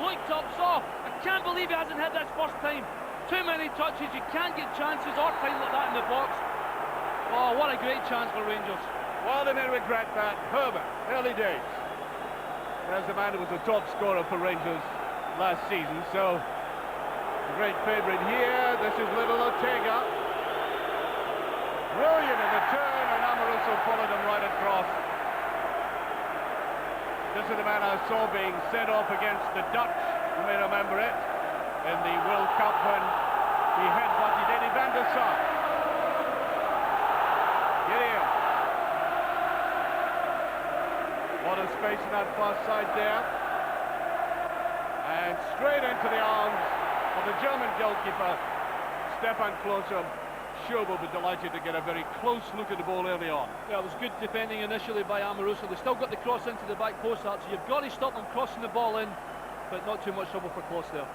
looked up, saw. I can't believe he hasn't hit this first time. Too many touches, you can't get chances or time like that in the box. Oh, what a great chance for Rangers. Well, they may regret that. Herbert, early days. There's the man who was the top scorer for Rangers last season, so a great favourite here. This is little Ortega. Brilliant in the turn, and Amoruso followed him right across. This is the man I saw being sent off against the Dutch, you may remember it, in the World Cup when he headbutted Eddie van der Sar. Gideon. A lot of space in that far side there. And straight into the arms of the German goalkeeper, Stefan Klose. Sure will be delighted to get a very close look at the ball early on. Yeah, it was good defending initially by Amoruso. They still got the cross into the back post, so you've got to stop them crossing the ball in, but not too much trouble for Klose there.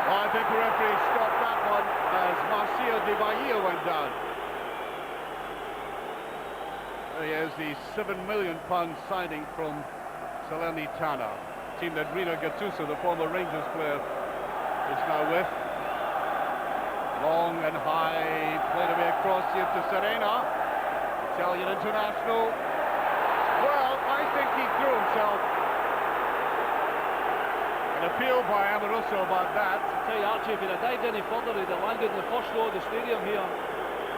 Well, I think the referee stopped that one as Marcio Di Bahia went down. There he is, the £7 million signing from Salernitana, team that Rino Gattuso, the former Rangers player, is now with. Long and high, played away across here to Serena, Italian international. Well, I think he threw himself. An appeal by Amoruso about that. I tell you, Archie, if he'd have dived any further, he'd have landed in the first row of the stadium here.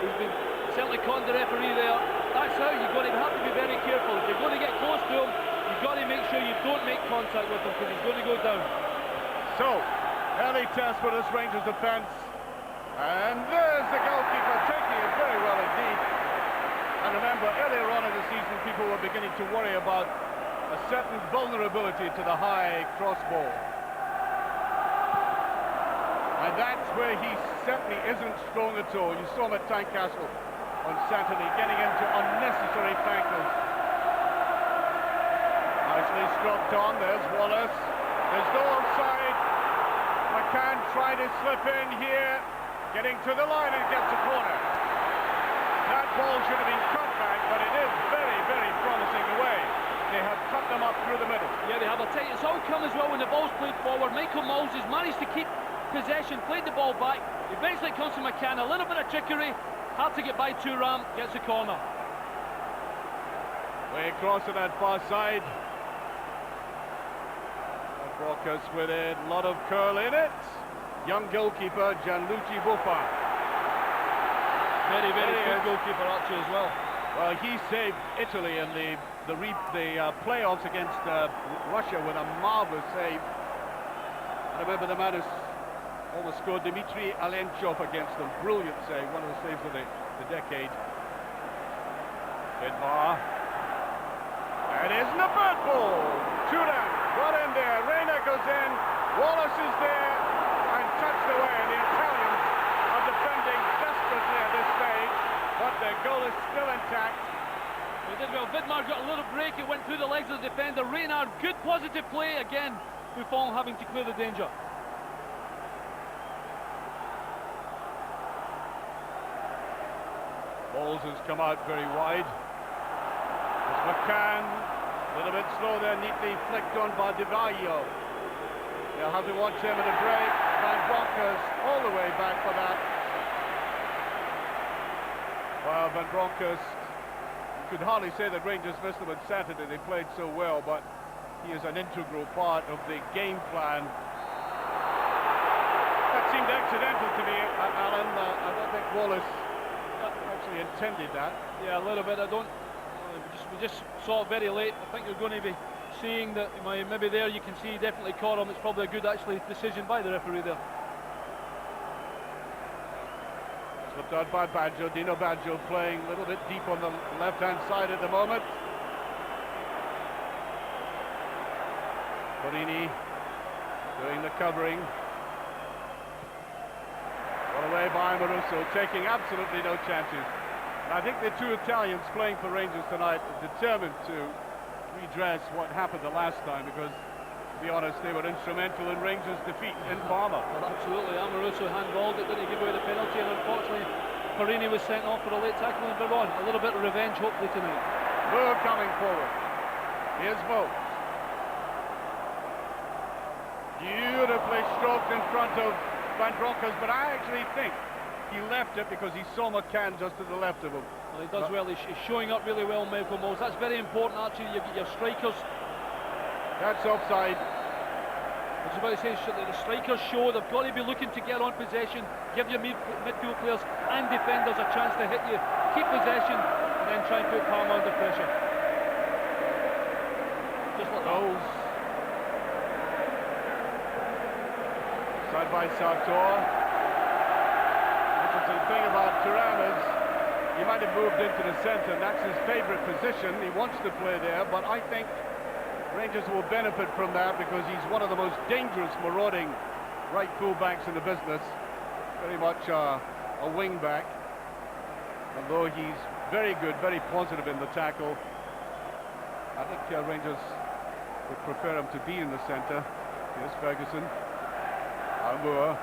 He's been certainly conned the referee there. That's how you've got to have to be very careful. If you're going to get close to him, you've got to make sure you don't make contact with him, because he's going to go down. So, early test for this Rangers defence. And there's the goalkeeper taking it very well indeed. And remember, earlier on in the season, people were beginning to worry about a certain vulnerability to the high cross ball. And that's where he certainly isn't strong at all. You saw him at Tynecastle on Saturday, getting into unnecessary tackles. Nicely stropped on, there's Wallace. There's no offside. McCann trying to slip in here. Getting to the line and gets a corner. That ball should have been cut back, but it is very, very promising the way they have cut them up through the middle. Yeah, they have. I'll tell you, it's all come as well when the ball's played forward. Michael Mols has managed to keep possession, played the ball back. Eventually it comes to McCann, a little bit of trickery, hard to get by Thuram, gets a corner. Way across to that far side. Brockus with it, a lot of curl in it. Young goalkeeper Gianluigi Buffa. Very, very good goalkeeper Archie as well. Well, he saved Italy in the playoffs against Russia with a marvellous save. I remember the man who almost scored, Dmitry Alenchov, against them. Brilliant save, one of the saves of the decade. Vidmar. It isn't a bad ball. Thuram got in there. Reina goes in. Wallace is there. And touched away, and the Italians are defending desperately at this stage, but their goal is still intact. They did well. Vidmar got a little break, it went through the legs of the defender. Reynard, good positive play again. Buffon having to clear the danger. Bowles has come out very wide. It's McCann, a little bit slow there, neatly flicked on by Di Vaio. They'll have to watch him at a break. Van Bronckhorst all the way back for that. Well, Van Bronckhorst, you could hardly say that Rangers missed them on Saturday. They played so well, but he is an integral part of the game plan. That seemed accidental to me, Alan. I don't think Wallace actually intended that. Yeah, a little bit. We just saw it very late. I think you're going to be seeing that maybe there you can see definitely caught him. It's probably a good actually decision by the referee there. Slipped out by Baggio. Dino Baggio playing a little bit deep on the left-hand side at the moment. Borini doing the covering. Got away by Amoruso, taking absolutely no chances. And I think the two Italians playing for Rangers tonight are determined to redress what happened the last time, because, to be honest, they were instrumental in Rangers' defeat in Parma. Well, absolutely. Amoruso handballed it, didn't give away the penalty, and unfortunately Parini was sent off for a late tackle in Veron. A little bit of revenge hopefully tonight. Moore coming forward. Here's Moe. Beautifully stroked in front of Van Bronckhorst, but I actually think he left it because he saw McCann just to the left of him. Well, he does well. He's showing up really well, Michael Moles. That's very important, actually. You get your strikers. That's offside. I was about to say, the strikers show they've got to be looking to get on possession, give your midfield players and defenders a chance to hit you, keep possession, and then try and put Parma under pressure. Just like goals. Side by Sartor. Interesting thing about Thuram is he might have moved into the centre, and that's his favourite position. He wants to play there, but I think Rangers will benefit from that because he's one of the most dangerous marauding right full-backs in the business. Very much a wing-back. Although he's very good, very positive in the tackle. I think Rangers would prefer him to be in the centre. Here's Ferguson. Amour.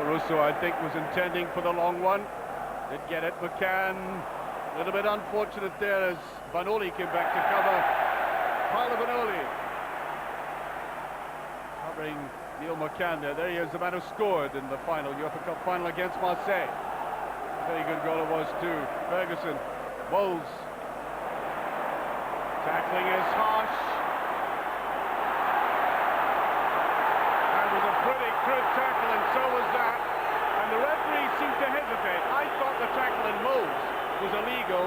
Russo, I think, was intending for the long one. Did get it. McCann. A little bit unfortunate there as Vanoli came back to cover. Paolo Vanoli covering Neil McCann there. There he is, the man who scored in the final, UEFA Cup final against Marseille. A very good goal it was too. Ferguson, Wolves. Tackling is harsh. That was a pretty crude tackle, and so was that. And the referee seemed to hesitate. I thought the tackle in Wolves was illegal,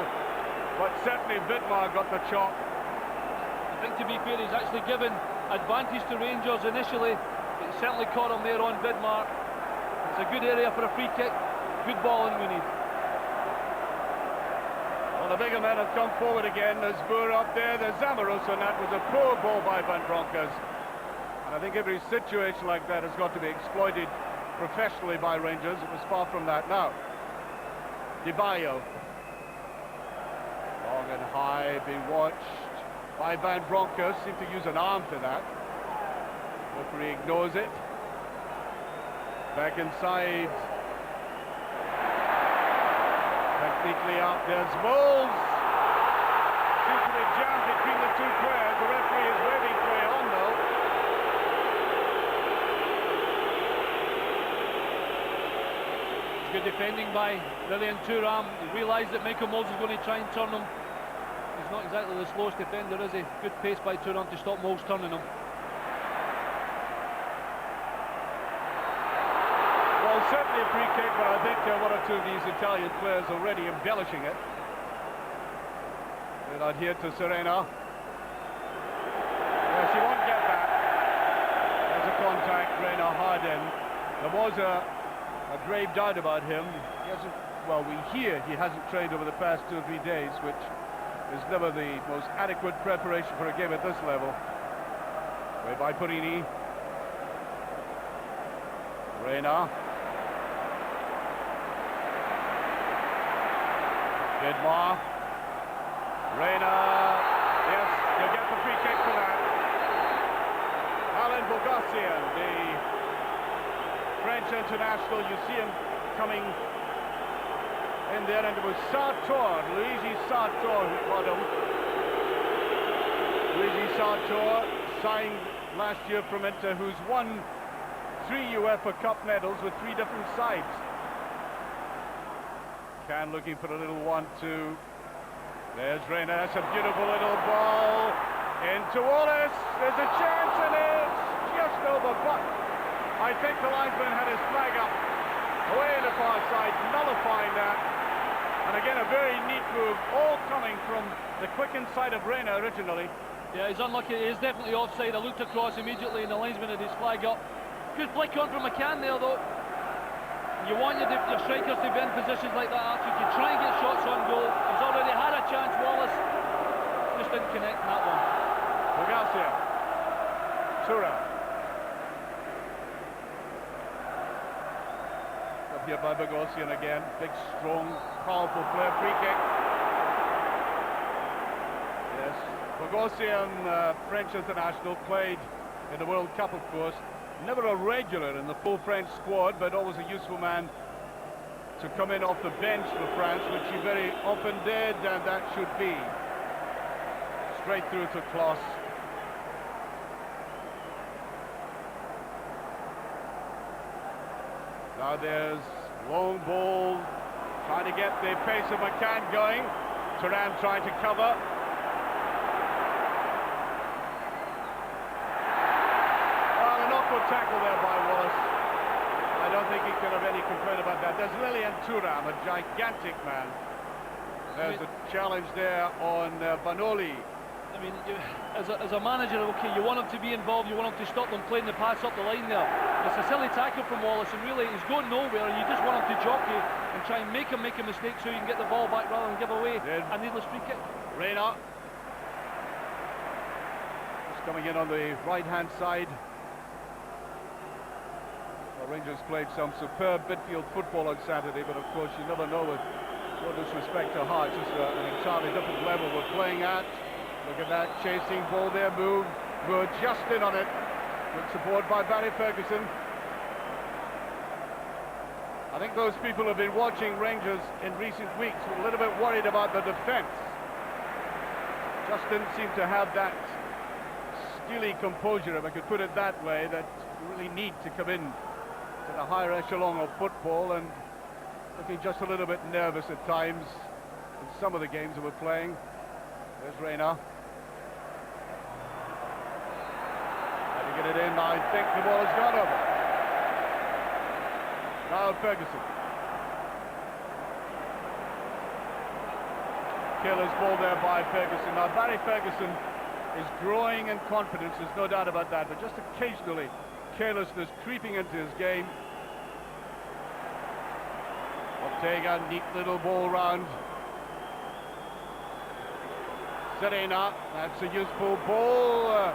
but certainly Vidmar got the chop. I think, to be fair, he's actually given advantage to Rangers initially. It certainly caught him there on Vidmar. It's a good area for a free kick. Good ball in we need. Well, the bigger men have come forward again. There's Boer up there, there's Zamorous, and that was a poor ball by Van Bronckhorst. And I think every situation like that has got to be exploited professionally by Rangers. It was far from that. Now, Di Baio. Long and high, being watched by Van Bronckhorst. Seemed to use an arm to that. Referee ignores it. Back inside. Technically up, there's Moles. Seems to be jammed between the two players. The referee is waving play on though. Good defending by Lilian Thuram. He realised that Michael Moles is going to try and turn him. He's not exactly the slowest defender, is he? Good pace by Thuram to stop Moles turning him. Well, certainly a free kick, but I think one or two of these Italian players already embellishing it. They're not here to Serena. Yeah, she won't get that. There's a contact, Reina Harden. There was a grave doubt about him. He hasn't, well, we hear he hasn't trained over the past 2 or 3 days, which is never the most adequate preparation for a game at this level. Way by Purini. Reina. Vidmar. Reina. Yes, he'll get the free kick for that. Alain Bogassian, the French international. You see him coming in there, and it was Sartor, Luigi Sartor, who got him. Luigi Sartor, signed last year from Inter, who's won 3 UEFA Cup medals with 3 different sides. Can looking for a little 1-2. There's Reina. That's a beautiful little ball into Wallace. There's a chance, and it's just over, but I think the linesman had his flag up away in the far side, nullifying that. And again, a very neat move, all coming from the quick inside of Reina originally. Yeah, he's unlucky. He is definitely offside. I looked across immediately, and the linesman had his flag up. Good flick on from McCann there, though. You want your strikers to be in positions like that, Archie, to try and get shots on goal. He's already had a chance, Wallace. Just didn't connect in that one. Bogassian. Thuram. Up here by Bogassian again. Big, strong, powerful player. Free kick. Yes. Bogassian, French international, played in the World Cup, of course. Never a regular in the full French squad, but always a useful man to come in off the bench for France, which he very often did, and that should be straight through to Kloss. Now there's long ball, trying to get the pace of McCann going. Thuram trying to cover. Well, an awkward tackle there by Wallace. I don't think he can have any complaint about that. There's Lilian Thuram, a gigantic man. There's a challenge there on Vanoli. I mean, as a manager, okay, you want him to be involved, you want him to stop them playing the pass up the line there. It's a silly tackle from Wallace, and really he's going nowhere, and you just want him to jockey and try and make him make a mistake so you can get the ball back rather than give away a needless free kick. Reina. Just coming in on the right-hand side. Well, Rangers played some superb midfield football on Saturday, but of course you never know with no disrespect to Hearts. It's an entirely different level we're playing at. Look at that chasing ball there, move. We're just in on it. Good support by Barry Ferguson. I think those people who have been watching Rangers in recent weeks were a little bit worried about the defence. Just didn't seem to have that steely composure, if I could put it that way, that you really need to come in to the higher echelon of football, and looking just a little bit nervous at times in some of the games that we're playing. There's Reina. Trying to get it in. I think the ball has gone over. Now Ferguson. Killer's ball there by Ferguson. Now Barry Ferguson is growing in confidence, there's no doubt about that, but just occasionally carelessness creeping into his game. Ortega, neat little ball round. Serena, that's a useful ball.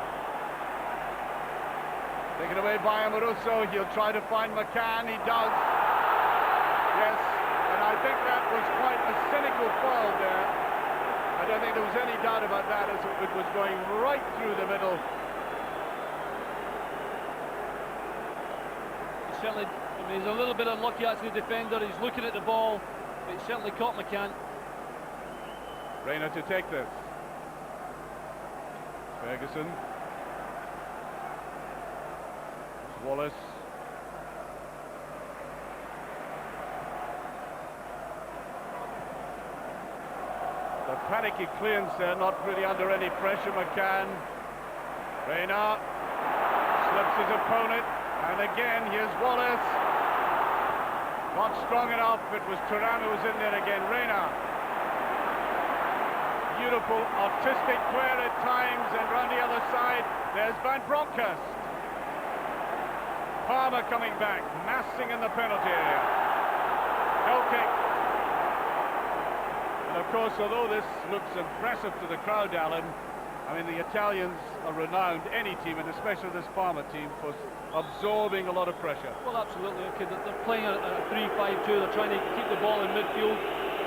Taken away by Amoruso. He'll try to find McCann. He does. Yes, and I think that was quite a cynical foul there. I don't think there was any doubt about that, as it was going right through the middle. Certainly, I mean, he's a little bit unlucky as the defender. He's looking at the ball, but he certainly caught McCann. Reina to take this. Ferguson. Wallace. The panicky clearance there, not really under any pressure. McCann. Reina slips his opponent, and again here's Wallace. Not strong enough. It was Thuram who was in there again. Reina. Beautiful artistic player at times, and round the other side there's Van Bronckhorst. Parma coming back, massing in the penalty area. No kick. And of course, although this looks impressive to the crowd, Alan, I mean, the Italians are renowned, any team, and especially this Parma team, for absorbing a lot of pressure. Well, absolutely. Okay, they're playing a 3-5-2. They're trying to keep the ball in midfield,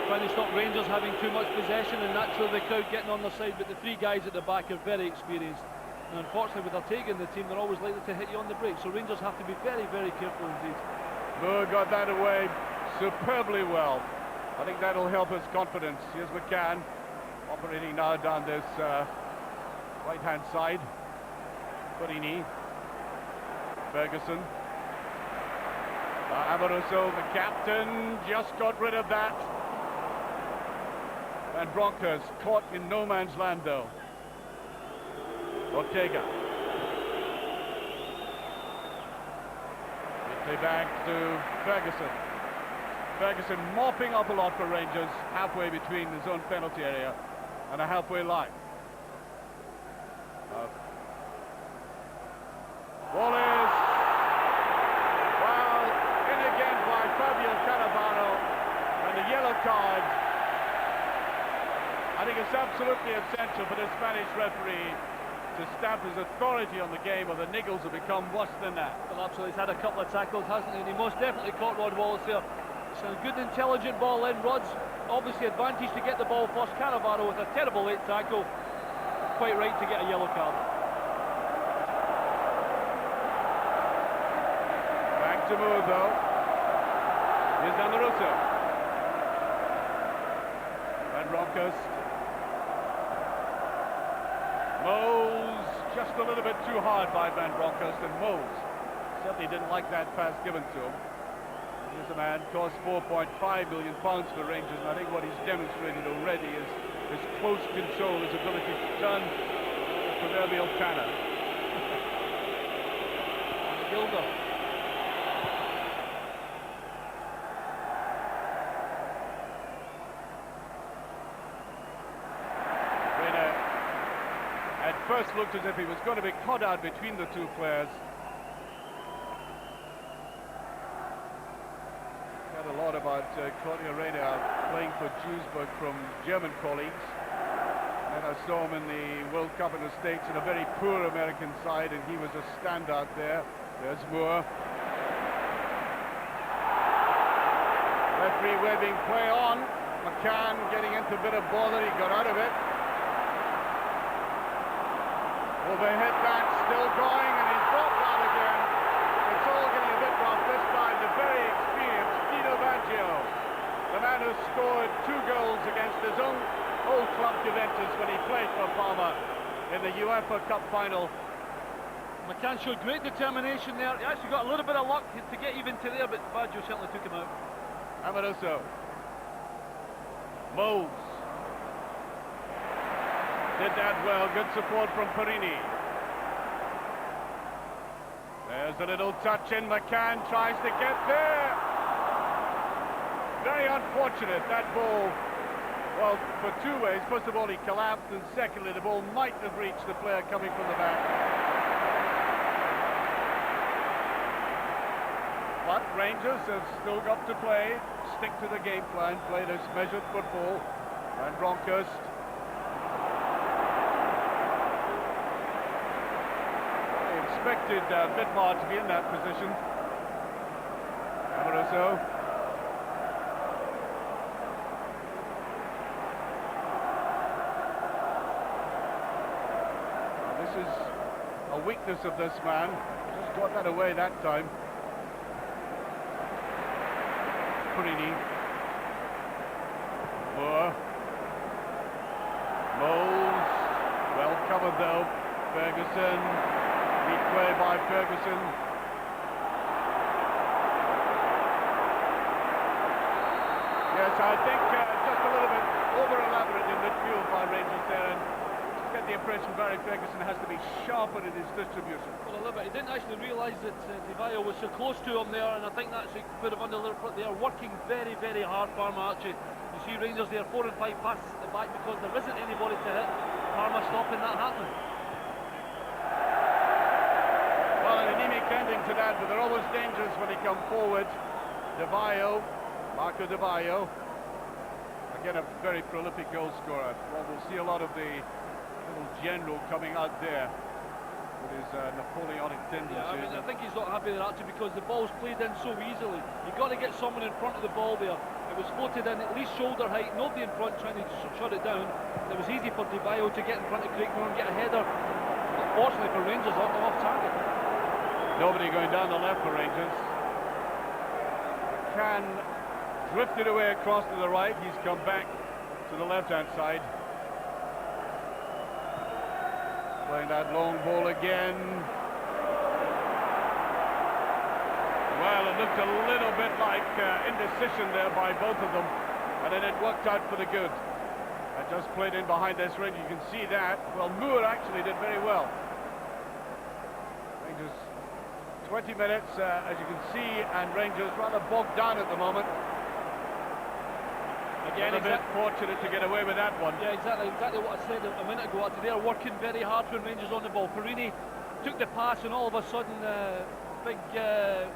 trying to stop Rangers having too much possession, and naturally the crowd getting on their side. But the three guys at the back are very experienced, and unfortunately with Ortega in the team, they're always likely to hit you on the break. So Rangers have to be very, very careful indeed. Moore got that away superbly well. I think that'll help his confidence. Here's McCann operating now down this right-hand side. Perini. Ferguson. Amoruso, the captain, just got rid of that. And Broncos caught in no man's land though. Ortega. Quickly back to Ferguson. Ferguson mopping up a lot for Rangers, halfway between his own penalty area and a halfway line. Wallace. Well, in again by Fabio Cannavaro, and the yellow card. I think it's absolutely essential for the Spanish referee to stamp his authority on the game, or the niggles have become worse than that. Well, absolutely. He's had a couple of tackles, hasn't he? And he most definitely caught Rod Wallace there. It's a good, intelligent ball in. Rod's obviously advantage to get the ball first. Cannavaro with a terrible late tackle. Quite right to get a yellow card. Back to move though. Here's Amoruso. And Broncos. Moles just a little bit too hard by Van Bronckhorst, and Moles certainly didn't like that pass given to him. Here's a man, cost £4.5 million for Rangers, and I think what he's demonstrated already is his close control, his ability to turn the proverbial tanner. Gilder. Reina at first looked as if he was going to be caught out between the two players. Heard a lot about Claudio Reina playing for Duisburg from German colleagues. And I saw him in the World Cup in the States in a very poor American side, and he was a standout there. There's Moore. Referee waving play on. McCann getting into a bit of bother, he got out of it. Overhit that, still going, and he's dropped out again. It's all getting a bit rough this time. The very experienced Dino Baggio, the man who scored 2 goals against his own old club Juventus when he played for Parma in the UEFA Cup final. McCann showed great determination there. He actually got a little bit of luck to get even to there, but Baggio certainly took him out. Amoroso. Moles. Did that well, good support from Perini. There's a little touch in, McCann tries to get there. Very unfortunate, that ball. Well, for 2 ways. First of all, he collapsed, and secondly, the ball might have reached the player coming from the back. But Rangers have still got to play, stick to the game plan, play this measured football. Van Bronckhorst. They expected Vidmar to be in that position. Amoroso. This is a weakness of this man. Just got that away that time. Perini. Moore. Moles. Well covered though. Ferguson. Beat play by Ferguson. Yes, I think just a little bit over-elaborate in midfield by Rangers there, and I get the impression Barry Ferguson has to be sharper in his distribution. Well, a little bit. He didn't actually realise that Di Vaio was so close to him there, and I think that's put him under a little bit. They are working very, very hard, Parma, actually. You see Rangers there, 4 and 5 passes at the back because there isn't anybody to hit. Parma stopping that happening. Well, an anemic ending to that, but they're always dangerous when they come forward. Di Vaio, Marco Di Vaio, again a very prolific goal scorer. Well, we'll see a lot of the little general coming out there with his Napoleonic tendencies. Yeah, I mean, I think he's not happy with that too, because the ball's played in so easily. You've got to get someone in front of the ball there. It was floated in at least shoulder height, nobody in front trying to shut it down. It was easy for Di Vaio to get in front of Craigmore and get a header. Unfortunately for Rangers, off target. Nobody going down the left for Rangers. McCann drifted away across to the right. He's come back to the left-hand side. Playing that long ball again. Well, it looked a little bit like indecision there by both of them, and then it worked out for the good. I just played in behind this ring, you can see that. Well, Moore actually did very well. Rangers 20 minutes, as you can see, and Rangers rather bogged down at the moment. Again, a bit fortunate to get away with that one. Yeah, exactly what I said a minute ago. Actually, they are working very hard when Rangers on the ball. Perini took the pass, and all of a sudden, big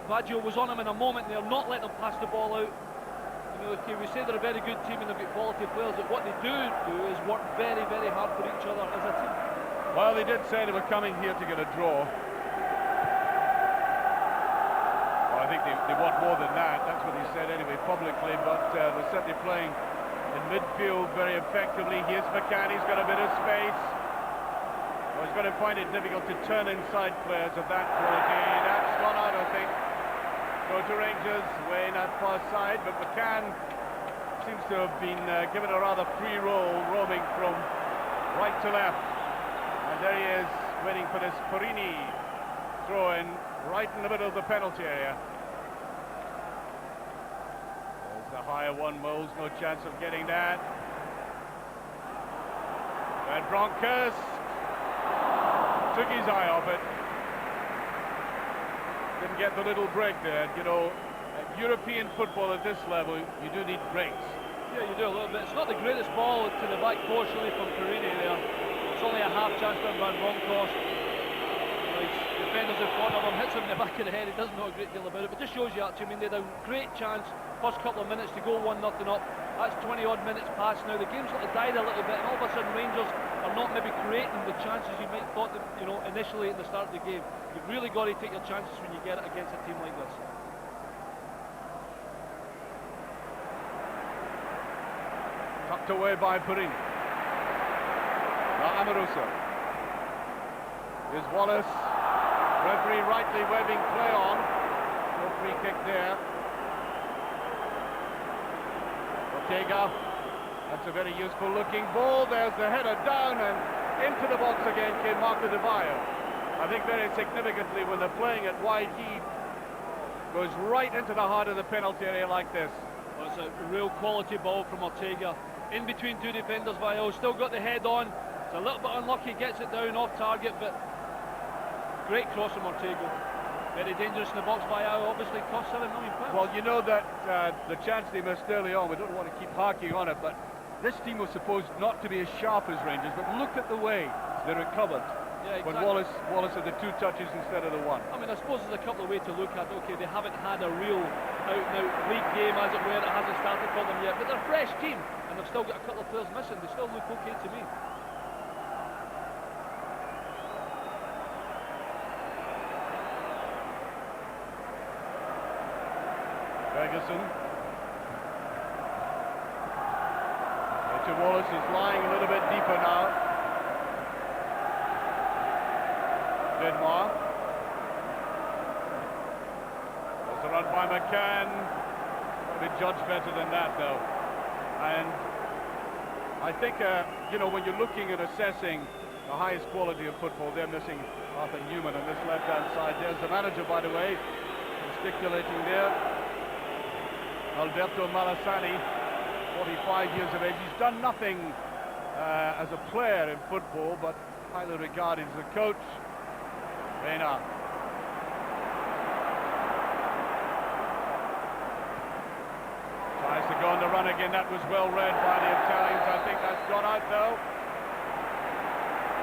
Baggio was on him in a moment. They're not letting him pass the ball out. You know, okay, we say they're a very good team and they've got quality players, but what they do is work very, very hard for each other as a team. Well, they did say they were coming here to get a draw. I think they want more than that. That's what he said anyway, publicly, but they're certainly playing in midfield very effectively. Here's McCann, he's got a bit of space. Well, he's going to find it difficult to turn inside players of that quality. That's gone out, I think. Go to Rangers, way in that far side, but McCann seems to have been given a rather free role, roaming from right to left. And there he is, waiting for this Perini throw in right in the middle of the penalty area. There's the higher one, Moles, no chance of getting that. And Broncos took his eye off it. Didn't get the little break there. You know, European football at this level, you do need breaks. Yeah, you do a little bit. It's not the greatest ball to the back post really from Perini there. It's only a half chance done by Broncos. Defenders in front of him, hits him in the back of the head. He doesn't know a great deal about it, but just shows you actually, I mean, they had a great chance first couple of minutes to go 1-0 up. That's 20 odd minutes past now. The game's sort of died a little bit, and all of a sudden Rangers are not maybe creating the chances you might have thought that, you know, initially at the start of the game. You've really got to take your chances when you get it against a team like this. Tucked away by Perini. Now Amoruso. Here's Wallace. Referee rightly waving play on. No free kick there. Ortega. That's a very useful looking ball. There's the header down and into the box again came Marco Di Vaio. I think very significantly when they're playing at wide, he goes right into the heart of the penalty area like this. Well, it's a real quality ball from Ortega. In between two defenders, Vaio still got the head on. It's a little bit unlucky, gets it down off target, but great cross from Ortega. Very dangerous in the box. Vaio obviously cost £7 million. Well, you know that the chance they missed early on, we don't want to keep harking on it, but this team was supposed not to be as sharp as Rangers, but look at the way they recovered. Yeah, exactly. When Wallace had the two touches instead of the one. I mean, I suppose there's a couple of ways to look at it. Okay, they haven't had a real out-and-out league game, as it were. It hasn't started for them yet, but they're a fresh team, and they've still got a couple of players missing. They still look okay to me. Ferguson. Richard Wallace is lying a little bit deeper now. Denmark. There's a run by McCann. Be judged better than that, though. And I think, you know, when you're looking at assessing the highest quality of football, they're missing Arthur Newman on this left-hand side. There's the manager, by the way, gesticulating there. Alberto Malassani, 45 years of age. He's done nothing as a player in football, but highly regarded as a coach. Reina. Tries to go on the run again. That was well read by the Italians. I think that's gone out, though.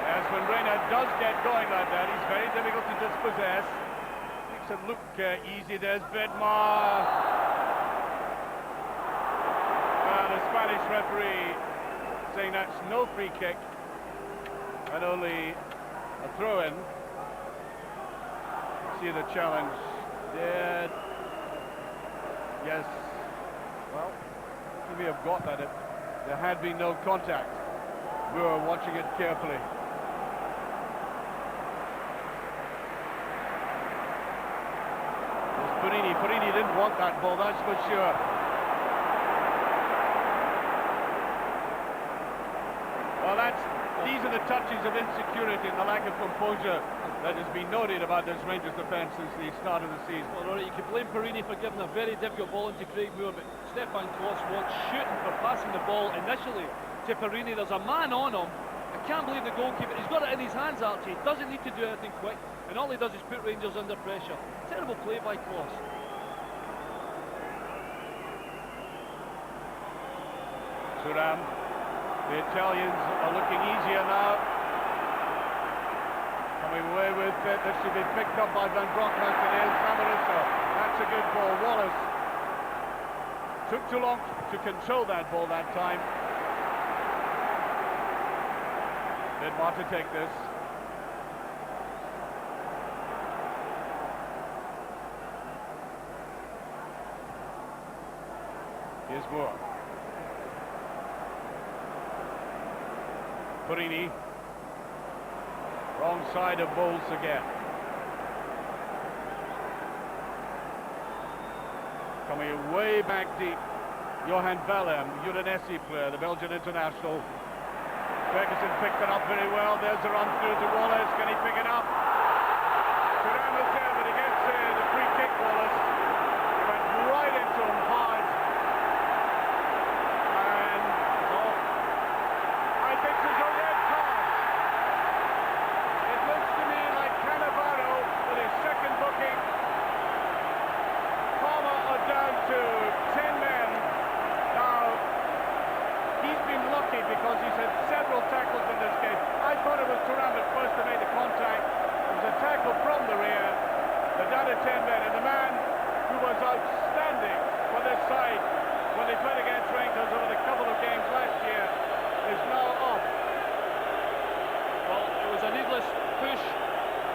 As when Reina does get going like that, he's very difficult to dispossess. Makes it look easy. There's Bedmar. The Spanish referee saying that's no free kick and only a throw-in. See the challenge there. Yes. Well, he may have got that. There had been no contact. We were watching it carefully. There's Perini. Perini didn't want that ball, that's for sure. Well, these are the touches of insecurity and the lack of composure that has been noted about this Rangers defence since the start of the season. Well, Rory, you can blame Perini for giving a very difficult ball into Craig Moore, but Stefan Klos was shooting for passing the ball initially to Perini. There's a man on him. I can't believe the goalkeeper. He's got it in his hands, Archie. He doesn't need to do anything quick, and all he does is put Rangers under pressure. Terrible play by Klos. Thuram. The Italians are looking easier now. Coming away with it. This should be picked up by Van Bronckhorst. It is Amoruso. That's a good ball. Wallace took too long to control that ball that time. Denmark to take this. Here's Moore. Perini. Wrong side of Bowles again. Coming way back deep. Johan Vellem, Udinese player, the Belgian international. Ferguson picked it up very well. There's a run through to Wallace. Can he pick it up? Thuram is there, but he gets the free kick, Wallace. He went right into him hard. And I think there's a red card. It looks to me like Cannavaro with his second booking. Parma are down to 10 men. Now, he's been lucky because he's had several tackles in this game. I thought it was Thuram at first who made the contact. It was a tackle from the rear. They're down to 10 men. And the man who was outstanding for this side when they played against Rangers over the couple of games last year is now off. Well, it was a needless push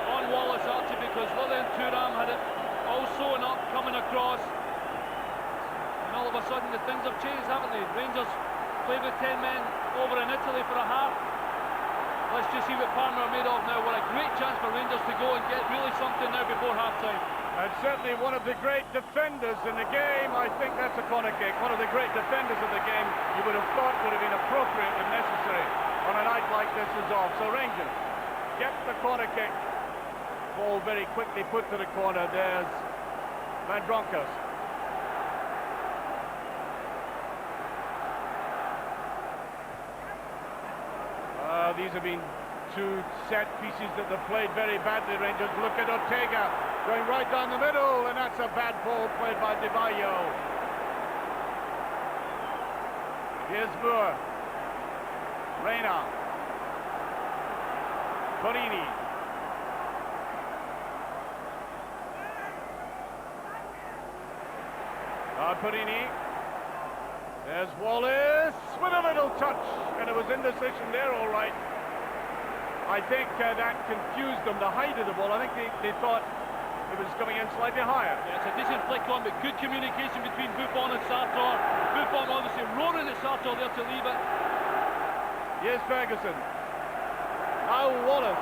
on Wallace, Archie, because Lilian Thuram had it all sewn up coming across. And all of a sudden the things have changed, haven't they? Rangers played with 10 men over in Italy for a half. Let's just see what Parma are made of now. What a great chance for Rangers to go and get really something now before half-time. And certainly one of the great defenders in the game. I think that's a corner kick. One of the great defenders in the game you would have thought would have been appropriate and necessary on a night like this is off. So Rangers get the corner kick. Ball very quickly put to the corner. There's Van Bronckhorst. These have been two set pieces that they've played very badly, Rangers. Look at Ortega going right down the middle, and that's a bad ball played by Di Vaio. Here's Moore. Reina. Borini. Borini. There's Wallace with a little touch, and it was indecision there, all right. I think that confused them, the height of the ball. I think they thought it was coming in slightly higher. Yeah, it's a decent flick on, but good communication between Buffon and Sartor. Buffon obviously roaring at Sartor there to leave it. Here's Ferguson. Now Wallace.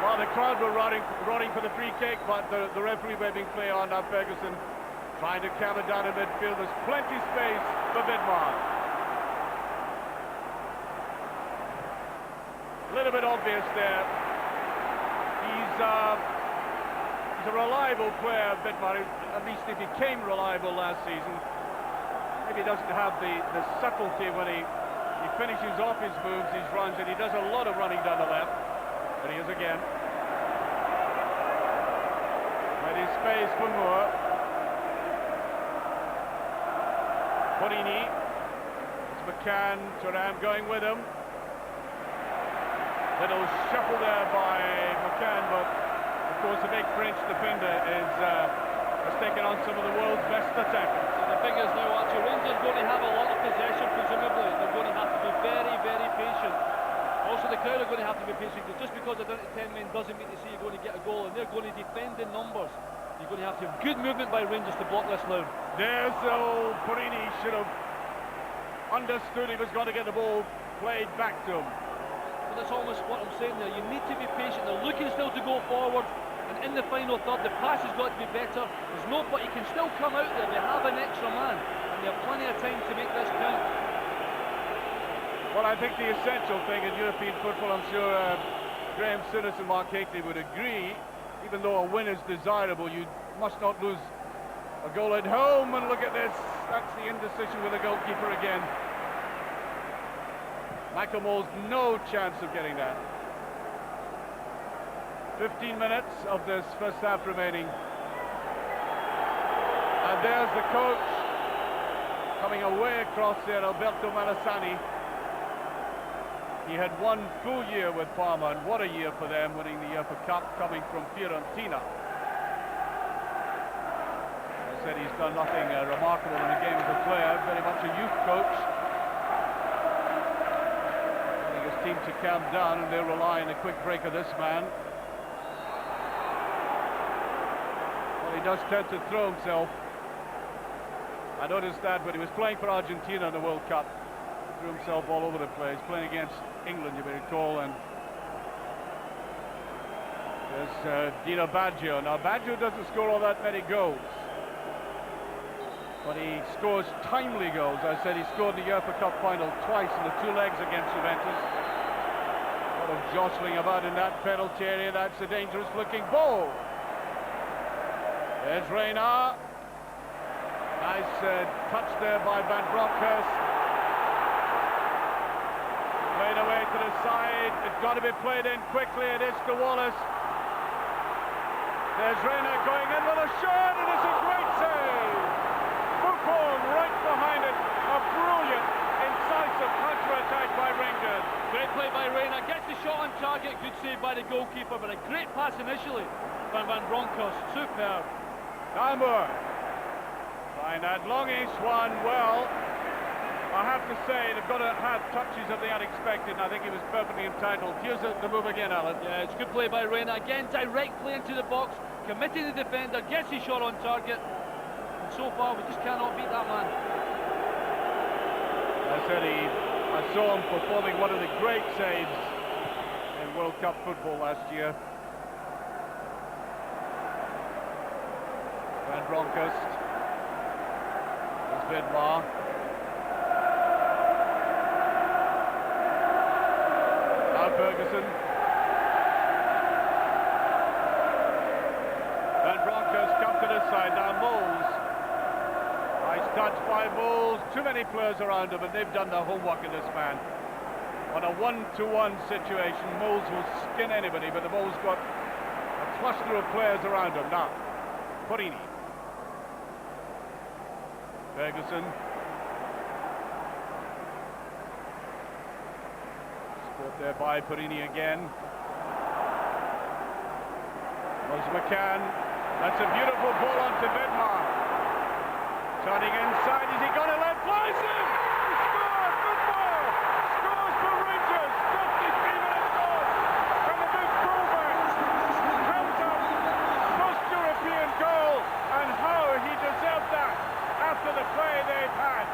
Well, the crowd were roaring for the free kick, but the referee waving play on. Now Ferguson trying to calm it down in midfield. There's plenty space for Vidmar. A little bit obvious there. He's a reliable player, Vidmar. At least he became reliable last season. Maybe he doesn't have the subtlety when he finishes off his moves, his runs, and he does a lot of running down the left. But he is again. Ready space for Moore. Borini. It's McCann. Thuram going with him. Little shuffle there by McCann, but of course the big French defender has taken on some of the world's best attackers. So the thing is now, Archie, Rangers are going to have a lot of possession, presumably. They're going to have to be very, very patient. Also, the crowd are going to have to be patient, because just because they're down to 10 men doesn't mean to say you're going to get a goal, and they're going to defend in numbers. You're going to have to have good movement by Rangers to block this now. There's old Borini. Should have understood he was going to get the ball played back to him. But that's almost what I'm saying there. You need to be patient. They're looking still to go forward, and in the final third, the pass has got to be better. There's no, but you can still come out there. They have an extra man, and they have plenty of time to make this count. Well, I think the essential thing in European football, I'm sure Graham Souness and Mark Hickney would agree, even though a win is desirable, you must not lose a goal at home. And look at this, that's the indecision with the goalkeeper again. Michael Mole's no chance of getting that. 15 minutes of this first half remaining. And there's the coach coming away across there, Alberto Malassani. He had one full year with Parma, and what a year for them, winning the UEFA Cup, coming from Fiorentina. I said he's done nothing remarkable in the game as a player, very much a youth coach. Getting his team to calm down, and they'll rely on the quick break of this man. Well, he does tend to throw himself. I noticed that when he was playing for Argentina in the World Cup. Threw himself all over the place, playing against England, you may recall, and there's Dino Baggio. Now, Baggio doesn't score all that many goals. But he scores timely goals. I said he scored in the UEFA Cup final twice in the two legs against Juventus. A lot of jostling about in that penalty area. That's a dangerous looking ball. There's Reina. Nice touch there by Van Bronckhorst. Played away to the side. It's got to be played in quickly. It is to Wallace. There's Reina going in with a shot, and it's a great save. Buffon right behind it. A brilliant, incisive counter-attack by Rangers. Great play by Reina. Gets the shot on target. Good save by the goalkeeper, but a great pass initially by Van Bronckhorst. Superb. Daimur. Find that longish one. Well, I have to say they've got to have touches of the unexpected, and I think he was perfectly entitled. Here's the move again, Alan. Yeah, it's good play by Reina. Again, direct play into the box, committing the defender, gets his shot on target. And so far, we just cannot beat that man. I said I saw him performing one of the great saves in World Cup football last year. Van Bronckhorst. There's Vidmar. Now Ferguson. Van Bronckhorst come to this side. Now Moles. Nice touch by Moles. Too many players around him, and they've done their homework in this man. On a 1-to-1 situation, Moles will skin anybody, but the ball's got a cluster of players around him. Now, Porini. Ferguson. Sport there by Porini again. Was McCann. That's a beautiful ball onto Vidmar. Turning inside, is he going to let fly? He scores! Football! Scores for Rangers! 53 minutes on! From the big fullback! Comes up! First European goal! And how he deserved that after the play they've had.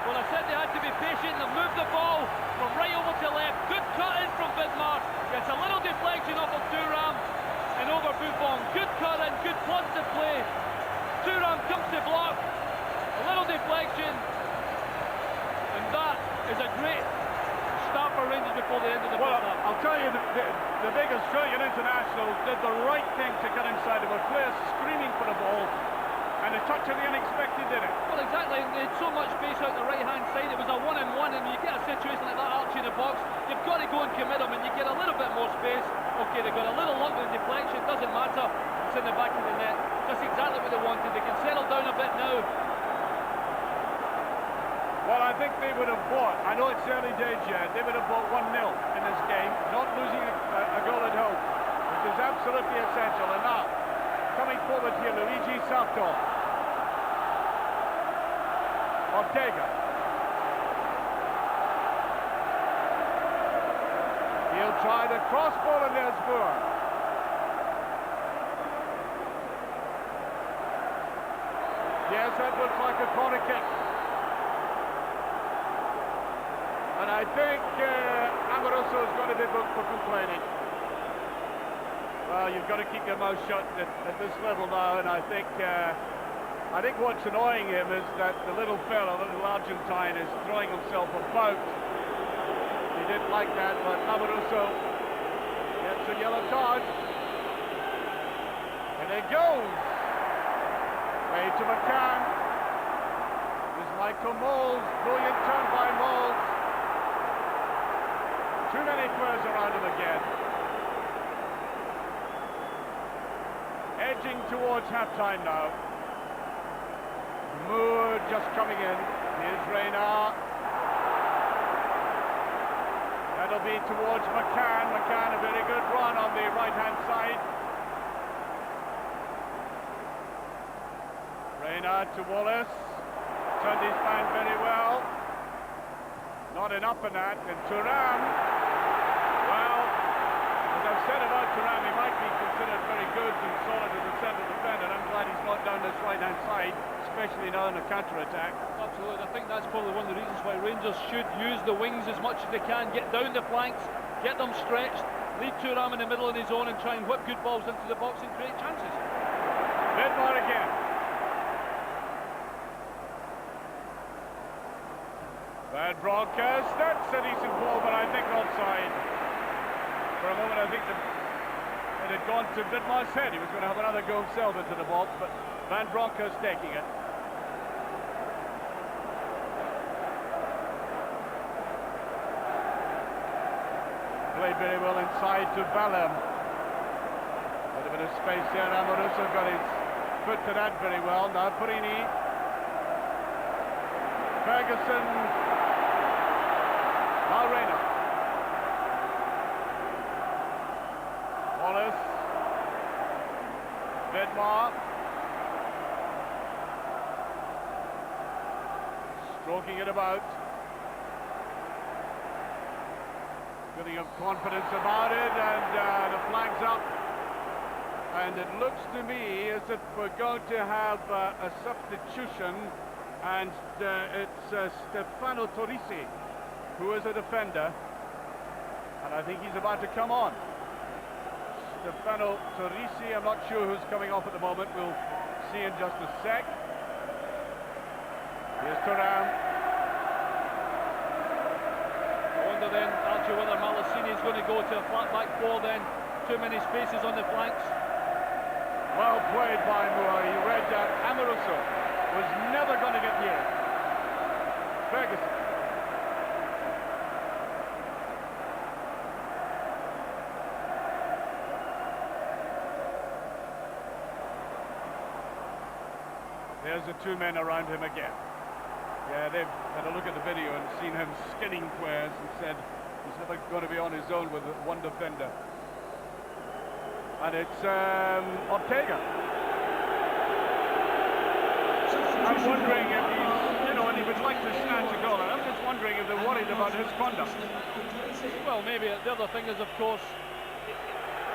Well, I said they had to be patient. They've moved the ball from right over to left. Good cut in from Vidmar. Gets a little deflection off of Thuram and over Buffon. Good cut in, good positive play. Thuram comes to block. A little deflection. And that is a great start for Rangers before the end of the first half. I'll tell you, the big Australian internationals did the right thing to get inside. There were players screaming for the ball. And a touch of the unexpected did it. Well, exactly. They had so much space out the right-hand side. It was a one-on-one, and you get a situation like that arching the box, you've got to go and commit them, and you get a little bit more space. Okay, they got a little luck with the deflection. Doesn't matter. It's in the back of the net. Just exactly what they wanted. They can settle down a bit now. Well, I think they would have bought. I know it's early days yet. They would have bought 1-0 in this game, not losing a goal at home, which is absolutely essential. And now, coming forward here, Luigi Sarto. Ortega. He'll try the cross ball, and there's Moore. Yes, that looks like a corner kick. And I think Amoroso is going to be booked for complaining. Well, you've got to keep your mouth shut at this level now, and I think what's annoying him is that the little fella, the little Argentine, is throwing himself about. He didn't like that, but Amoroso gets a yellow card. And it goes. Way to McCann. There's Michael Moles. Brilliant turn by Moles. Too many players around him again. Edging towards half-time now. Moore just coming in. Here's Reina. That'll be towards McCann. McCann, a very good run on the right-hand side. Reina to Wallace. Turned his man very well. Not enough in that. And Thuram. Well, as I've said about Thuram, he might be considered very good and solid as a centre defender. I'm glad he's not down this right-hand side, especially now in a counter-attack. Absolutely. I think that's probably one of the reasons why Rangers should use the wings as much as they can, get down the flanks, get them stretched, leave Thuram in the middle on his own and try and whip good balls into the box and create chances. Vidmar again. Van Bronckhorst, that's a decent ball, but I think offside. For a moment I think it had gone to Vidmar's head. He was going to have another go himself into the box, but Van Bronckhorst taking it. Played very well inside to Ballem. A bit of space there. Amoruso got his foot to that very well. Now Purini. Ferguson. Now Reina. Wallace. Vidmar. Stroking it about. Building up confidence about it, and the flag's up. And it looks to me as if we're going to have a substitution, and it's Stefano Torrisi, who is a defender, and I think he's about to come on. Stefano Torrisi, I'm not sure who's coming off at the moment. We'll see in just a sec. Here's Thuram. Then Archie, whether Malasini is going to go to a flat back four, then too many spaces on the flanks. Well played by Moore. He read that Amoruso was never going to get near it. Ferguson. There's the two men around him again. Yeah, they've had a look at the video and seen him skinning players and said he's never going to be on his own with one defender. And it's Ortega. I'm wondering if he's, and he would like to snatch a goal, and I'm just wondering if they're worried about his conduct. Well, maybe the other thing is, of course,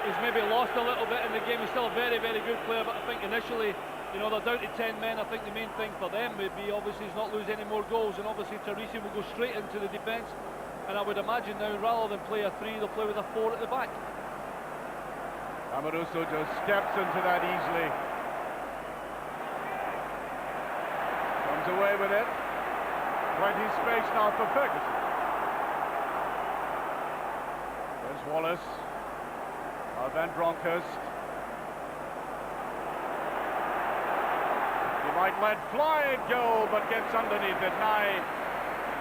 he's maybe lost a little bit in the game. He's still a very, very good player, but I think initially, they're down to 10 men. I think the main thing for them would be obviously is not lose any more goals, and obviously Torrisi will go straight into the defence, and I would imagine now rather than play a 3, they'll play with a 4 at the back. Amoruso just steps into that easily. Comes away with it. Plenty of space now for Ferguson. There's Wallace. Now Van Bronckhorst. Might let fly and go, but gets underneath it. Now,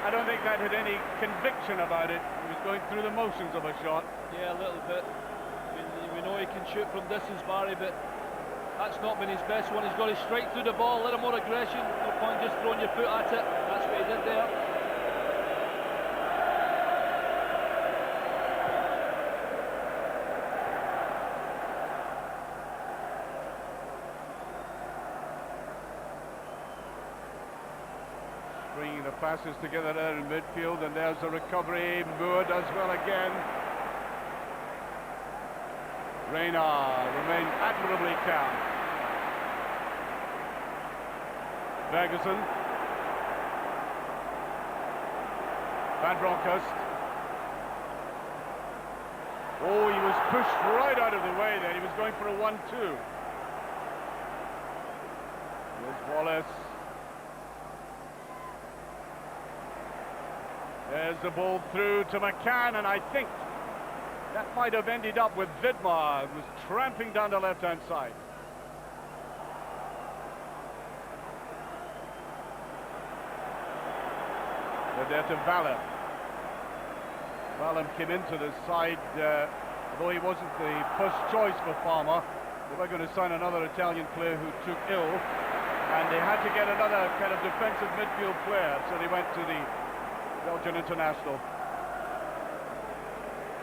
I don't think that had any conviction about it. He was going through the motions of a shot. Yeah, a little bit. We know he can shoot from distance, Barry, but that's not been his best one. He's got to strike through the ball, a little more aggression. No point just throwing your foot at it. That's what he did there. Bringing the passes together there in midfield, and there's a recovery. Moore does well again. Reina remains admirably calm. Ferguson. Van Bronckhorst. Oh, he was pushed right out of the way there. He was going for a 1-2. Here's Wallace. There's the ball through to McCann, and I think that might have ended up with Vidmar, who was tramping down the left-hand side. They're there to Ballem. Ballem came into the side, although he wasn't the first choice for Parma. They were going to sign another Italian player who took ill, and they had to get another kind of defensive midfield player, so they went to the Belgian international.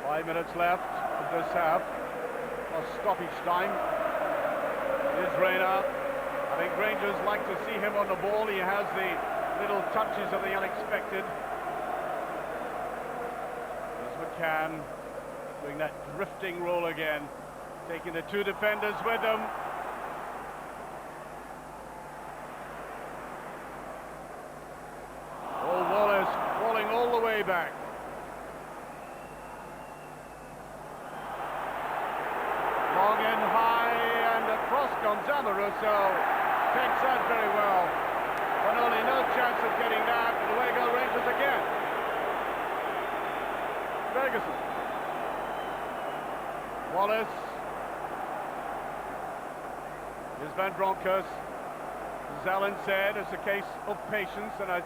5 minutes left of this half, or stoppage time. Here's Reina. I think Rangers like to see him on the ball. He has the little touches of the unexpected. There's McCann doing that drifting roll again, taking the two defenders with him. All the way back. Long and high, and across comes Amoruso. Takes that very well. But only no chance of getting that. And away go Rangers again. Ferguson. Wallace. Here's Van Bronckhorst. As Alan said, it's a case of patience, and I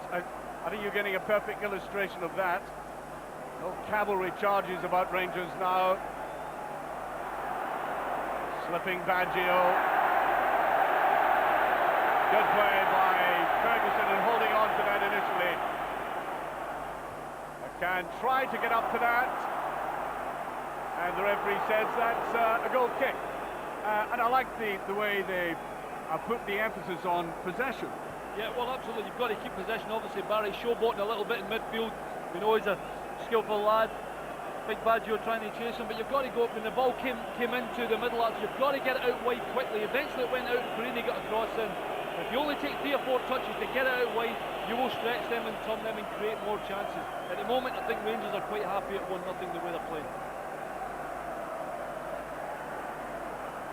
think you're getting a perfect illustration of that. No cavalry charges about Rangers now. Slipping Baggio. Good play by Ferguson and holding on to that initially. McCann tried to get up to that, and the referee says that's a goal kick. And I like the way they put the emphasis on possession. Yeah, well, absolutely. You've got to keep possession. Obviously, Barry showboating a little bit in midfield. We know he's a skillful lad. Big Baggio trying to chase him, but you've got to go when the ball came into the middle. You've got to get it out wide quickly. Eventually, it went out, and Perini got across in. If you only take 3 or 4 touches to get it out wide, you will stretch them and turn them and create more chances. At the moment, I think Rangers are quite happy at 1-0 the way they're playing.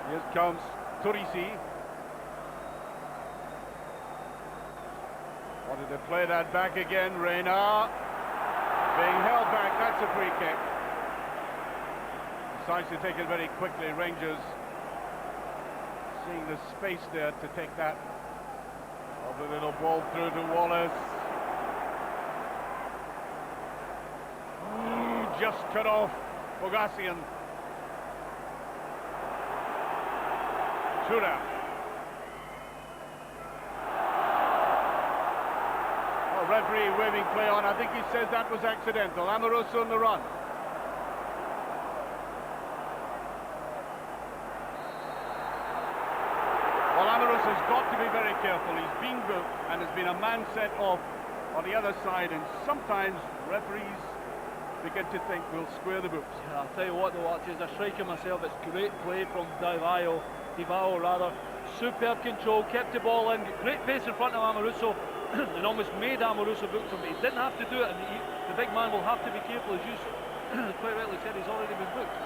Here comes Turisi. Wanted to play that back again. Reina being held back. That's a free kick. Decides to take it very quickly. Rangers seeing the space there to take that. The little ball through to Wallace. Ooh, just cut off Bogassian. Tura. Oh, referee waving play on. I think he says that was accidental. Amoroso on the run. Well, Amoroso has got to be very careful. He's been booked and there's been a man set off on the other side, and sometimes referees begin to think we'll square the books. Yeah, I'll tell you what though, as a striker myself, it's great play from Divao rather. Superb control, kept the ball in, great pace in front of Amoroso and almost made Amoroso book him, but he didn't have to do it, and the big man will have to be careful, as you quite rightly said, he's already been booked.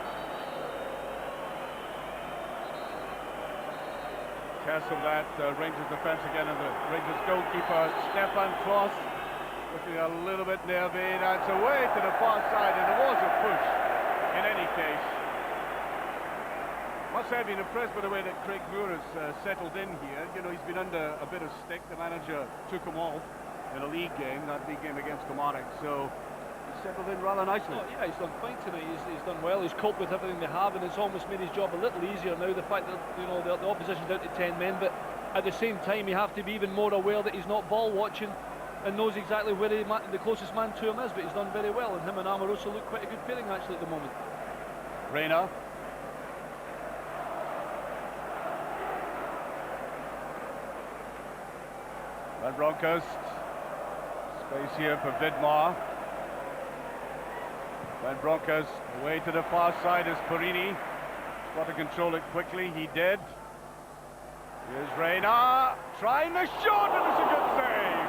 Test of that Rangers defence again, and the Rangers goalkeeper Stefan Kloss looking a little bit nervy. That's away to the far side, and there was a push in any case. Must say I've been impressed by the way that Craig Moore has settled in here. You know, he's been under a bit of stick. The manager took him off in a league game, that league game against Kilmarnock, so he's settled in rather nicely. Oh, yeah, he's done fine tonight. He's done well. He's coped with everything they have, and it's almost made his job a little easier now. The fact that, you know, the opposition's down to 10 men, but at the same time, you have to be even more aware that he's not ball watching and knows exactly where the closest man to him is. But he's done very well, and him and Amoroso look quite a good pairing actually at the moment. Reina. Van Bronckhorst. Space here for Vidmar. Van Bronckhorst away to the far side as Perini. Got to control it quickly, he did. Here's Reina, trying the shot, and it's a good save.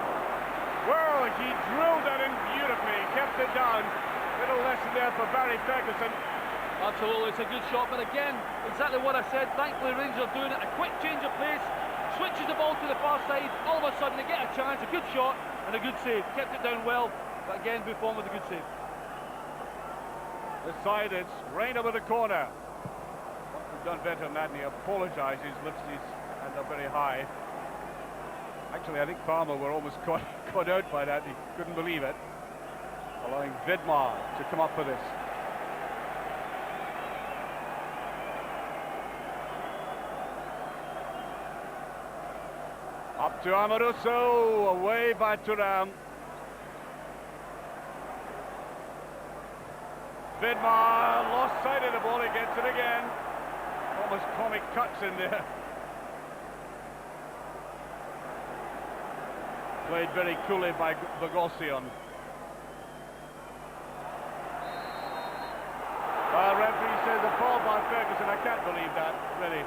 Well, he drilled that in beautifully, kept it down. Little lesson there for Barry Ferguson. Absolutely, it's a good shot, but again, exactly what I said. Thankfully, Rangers are doing it. A quick change of pace, switches the ball to the far side. All of a sudden, they get a chance, a good shot, and a good save. Kept it down well, but again, Buffon with a good save. This side, it's Reina with the corner. He's done better than that, and he apologises, lifts his hand up very high. Actually, I think Parma were almost caught out by that. He couldn't believe it. Allowing Vidmar to come up for this. Up to Amoroso, away by Thuram. Vidmar lost sight of the ball, he gets it again. Almost comic cuts in there. Played very coolly by Bogassian. Referee says a foul by Ferguson. I can't believe that, really.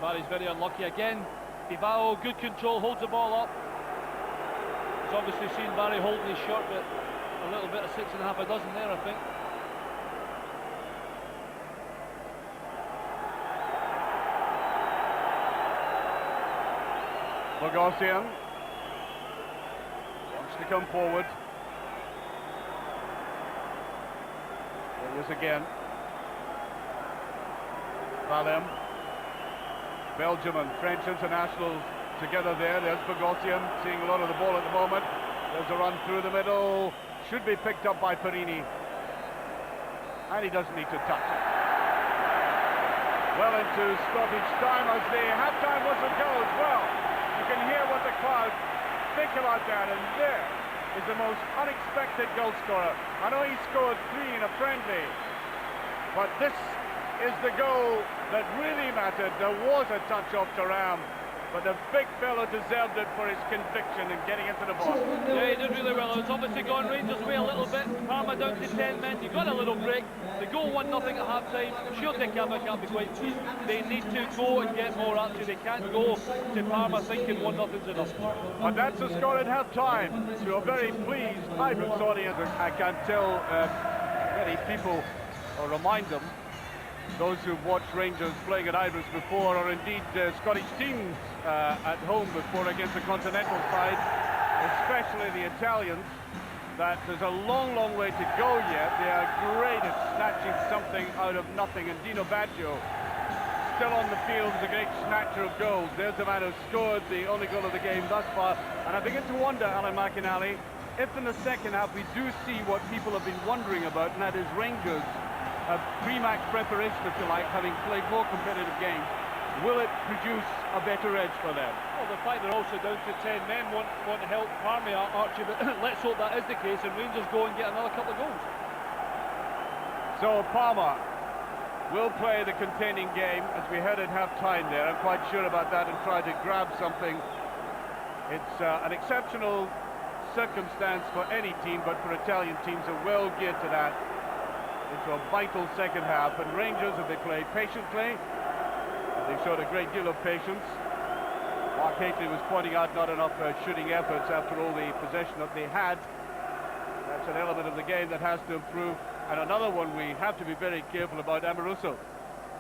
Barry's very unlucky again. Divao, good control, holds the ball up. He's obviously seen Barry holding his shot, but a little bit of 6.5 a dozen there, I think. Bogassian wants to come forward. Yes, again. Valem. Belgium and French internationals together there. There's Bogosian seeing a lot of the ball at the moment. There's a run through the middle. Should be picked up by Perini. And he doesn't need to touch it. Well into stoppage time as the half-time whistle goes. Well, you can hear what the crowd think about that. And there is the most unexpected goal scorer. I know he scored 3 in a friendly, but this is the goal that really mattered. There was a touch off Thuram, but the big fella deserved it for his conviction in getting into the box. Yeah, he did really well. It's obviously gone Rangers' way a little bit. Parma down to 10 men. You got a little break. They go 1-0 at half-time. I'm sure they can't be quite pleased. They need to go and get more actually. They can't go to Parma thinking 1-0's enough. And that's the score at half-time to a very pleased Ibrox audience. I can tell many people, or remind them, those who've watched Rangers playing at Ibrox before, or indeed Scottish teams at home before against the continental side, especially the Italians, that there's a long, long way to go yet. They are great at snatching something out of nothing, and Dino Baggio, still on the field, is a great snatcher of goals. There's the man who scored the only goal of the game thus far, and I begin to wonder, Alan McInally, if in the second half we do see what people have been wondering about, and that is Rangers pre-match preparation, if you like, having played more competitive games. Will it produce a better edge for them? Well, the fact they're also down to 10 men won't help Parma, Archie, but let's hope that is the case and Rangers go and get another couple of goals. So Parma will play the containing game as we head at half-time there. I'm quite sure about that, and try to grab something. It's an exceptional circumstance for any team, but for Italian teams are well geared to that. Into a vital second half, and Rangers, if they play patiently, they showed a great deal of patience. Mark Hateley was pointing out not enough shooting efforts after all the possession that they had. That's an element of the game that has to improve, and another one we have to be very careful about, Amoruso.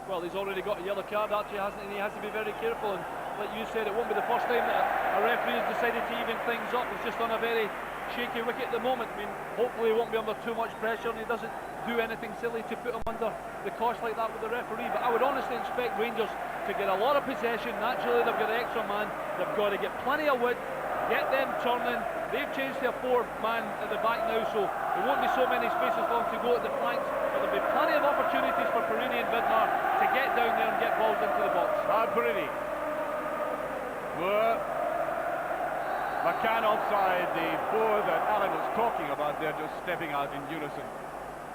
Well, he's already got a yellow card, actually, hasn't he? He has to be very careful, and like you said, it won't be the first time that a referee has decided to even things up. He's just on a very shaky wicket at the moment. I mean, hopefully he won't be under too much pressure and he doesn't do anything silly to put him under the cosh like that with the referee. But I would honestly expect Rangers to get a lot of possession. Naturally, they've got an extra man. They've got to get plenty of width, get them turning. They've changed to a 4-man at the back now, so there won't be so many spaces for them to go at the flanks. But there'll be plenty of opportunities for Perini and Vidmar to get down there and get balls into the box. Perini. McCann offside, the four that Alan was talking about there, just stepping out in unison.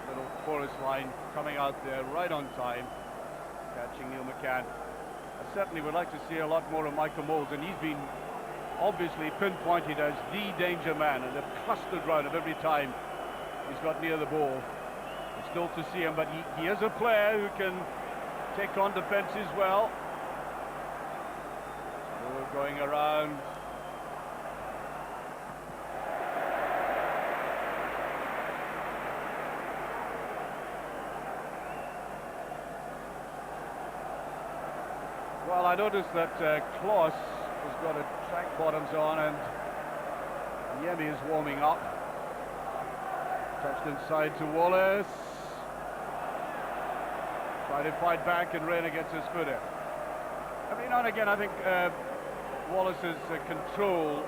Little forest line coming out there right on time, catching Neil McCann. I certainly would like to see a lot more of Michael Moles, and he's been obviously pinpointed as the danger man, and they've clustered round him every time he's got near the ball. It's still to see him, but he is a player who can take on defences well. So we're going around. Well, I noticed that Kloss has got a track bottoms on, and Yemi is warming up. Touched inside to Wallace. Trying to fight back, and Reina gets his foot in. Every now and again, I think Wallace's control,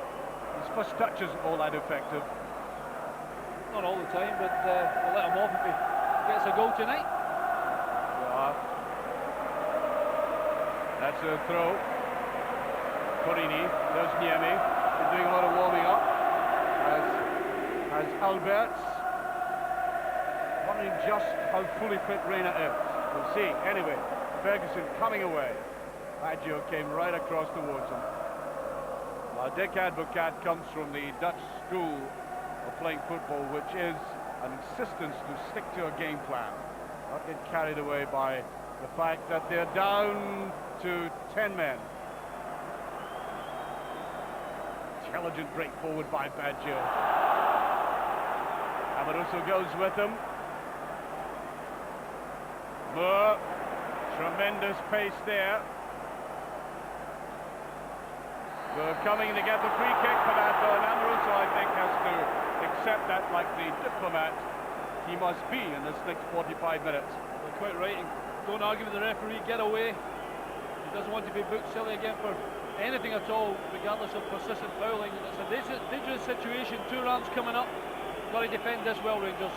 his first touch isn't all that effective. Not all the time, but we'll let him off if he gets a goal tonight. Yeah. That's a throw. Perini, there's Niemi. He's doing a lot of warming up. As Alberts. Wondering just how fully fit Reina is. We'll see. Anyway, Ferguson coming away. Baggio came right across towards him. Now, Dick Advocat comes from the Dutch school of playing football, which is an insistence to stick to a game plan. Not get carried away by the fact that they're down to 10 men. Intelligent break forward by Baggio. Amoruso goes with him. Moore, tremendous pace there. We're coming to get the free kick for that, though, and Amoruso, I think, has to accept that like the diplomat he must be in this next 45 minutes. You're quite right. Don't argue with the referee. Get away. He doesn't want to be booked silly again for anything at all, regardless of persistent fouling. It's a dangerous situation. 2 rounds coming up. Got to defend this well, Rangers.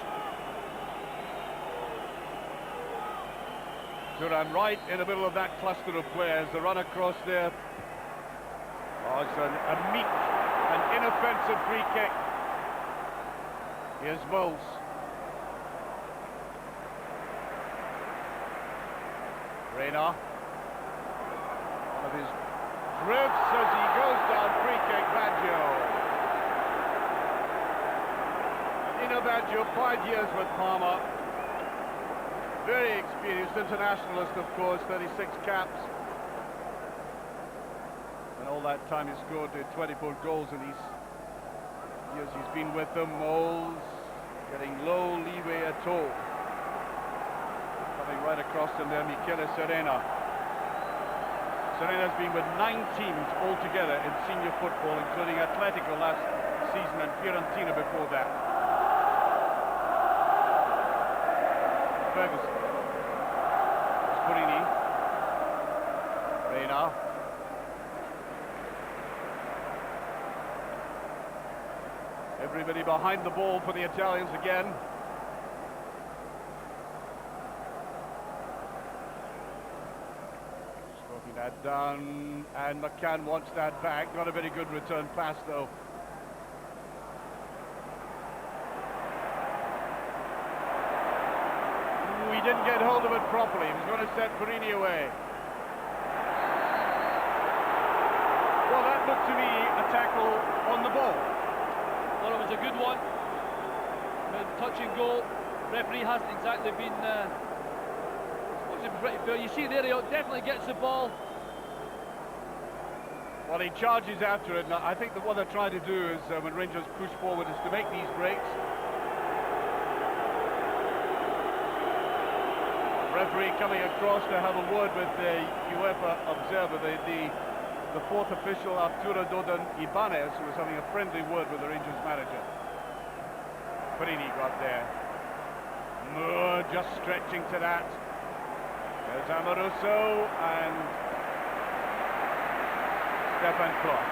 Duran right in the middle of that cluster of players. The run across there. Oh, it's a meek and inoffensive free kick. Here's Mills. Reina. One of his drifts as he goes down. Free kick, Baggio. Nino Baggio, 5 years with Parma. Very experienced internationalist, of course, 36 caps. And all that time he scored 24 goals in these years he's been with them. Moles getting low leeway at all. Coming right across them there, Michele Serena. Serena's been with 9 teams altogether in senior football, including Atletico last season and Fiorentina before that. Ferguson. Spurini. Reina. Everybody behind the ball for the Italians again. Stroking that down, and McCann wants that back. Not a very good return pass though. He didn't get hold of it properly. He was going to set Perini away. Well, that looked to me a tackle on the ball. Well, it was a good one. Touch and go. Referee hasn't exactly been pretty fair. You see there, he definitely gets the ball. Well, he charges after it. Now, I think that what they're trying to do is, when Rangers push forward, is to make these breaks. Referee coming across to have a word with the UEFA observer, the fourth official, Arturo Dodan Ibanez, who was having a friendly word with the Rangers manager. Perini got there. Moore just stretching to that. There's Amoruso and Stefan Kloss.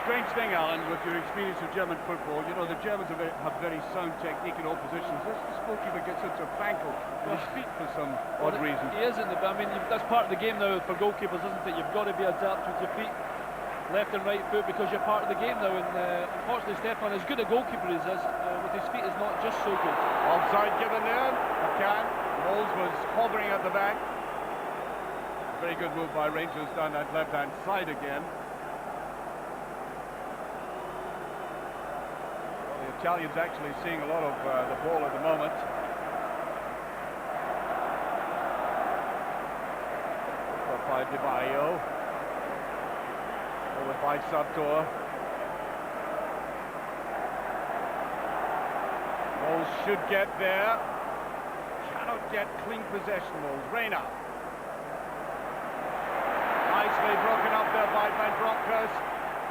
Strange thing, Alan, with your experience of German football, you know, the Germans have very sound technique in all positions. This goalkeeper gets into a ankle with his feet for some odd reason. He isn't, but I mean, that's part of the game now for goalkeepers, isn't it? You've got to be adapted with your feet, left and right foot, because you're part of the game now. And unfortunately, Stefan, as good a goalkeeper as is, with his feet is not just so good. Offside given there. McCann. Moles was hovering at the back. Very good move by Rangers down that left-hand side again. Italians actually seeing a lot of the ball at the moment. Got by Di Maio. Over by Sartor. Moles should get there. Cannot get clean possession, Moles. Reina. Nicely broken up there by Van Bronckhorst.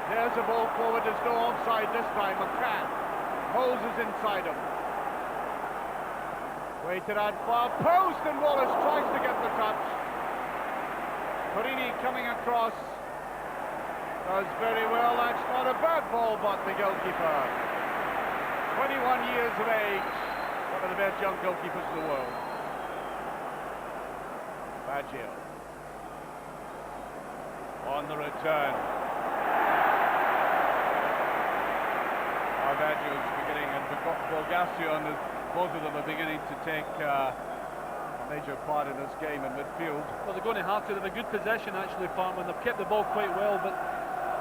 There's a ball forward. There's no offside this time. McCann. Moles is inside him. Waited at far post, and Wallace tries to get the touch. Perini coming across. Does very well. That's not a bad ball, but the goalkeeper. 21 years of age. One of the best young goalkeepers in the world. Baggio. On the return. Baggio's beginning, and Borgasio, and both of them are beginning to take a major part in this game in midfield. Well, they're going to have to. They have a good possession, actually, Parma, and they've kept the ball quite well, but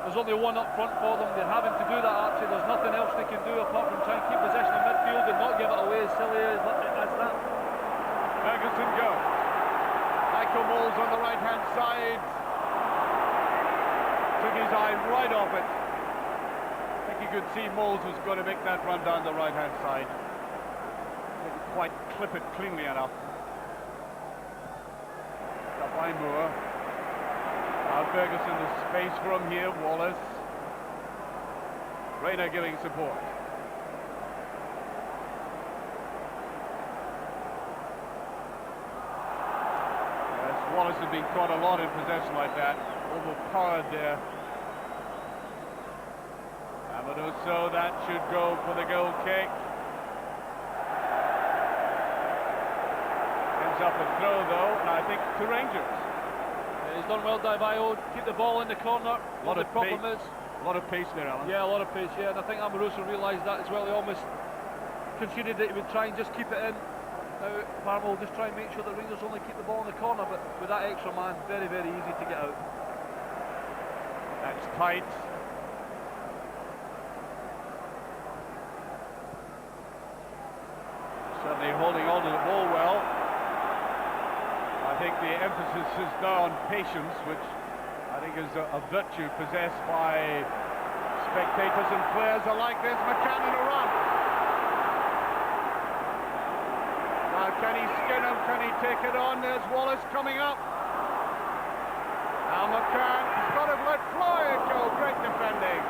there's only one up front for them. They're having to do that, actually. There's nothing else they can do apart from try and keep possession in midfield and not give it away as silly as that. Ferguson go. Michael Moles on the right-hand side. Took his eye right off it. You could see Moles was going to make that run down the right-hand side. Didn't quite clip it cleanly enough. Up by Moore. Now Ferguson, the space from here. Wallace. Reina giving support. Wallace has been caught a lot in possession like that. Overpowered there. So that should go for the goal kick. Ends up a throw though, and I think to Rangers. Yeah, he's done well, Divaio. Keep the ball in the corner. What the problem is. A lot of pace there, Alan. Yeah, a lot of pace, yeah. And I think Amoruso realised that as well. He almost conceded that he would try and just keep it in. Now Parma will just try and make sure that Rangers only keep the ball in the corner, but with that extra man, very, very easy to get out. That's tight. Certainly holding on to the ball well. I think the emphasis is now on patience, which I think is a virtue possessed by spectators and players alike. There's McCann in a run. Now can he skin him? Can he take it on? There's Wallace coming up. Now McCann, he's got to let fly and go. Great defending.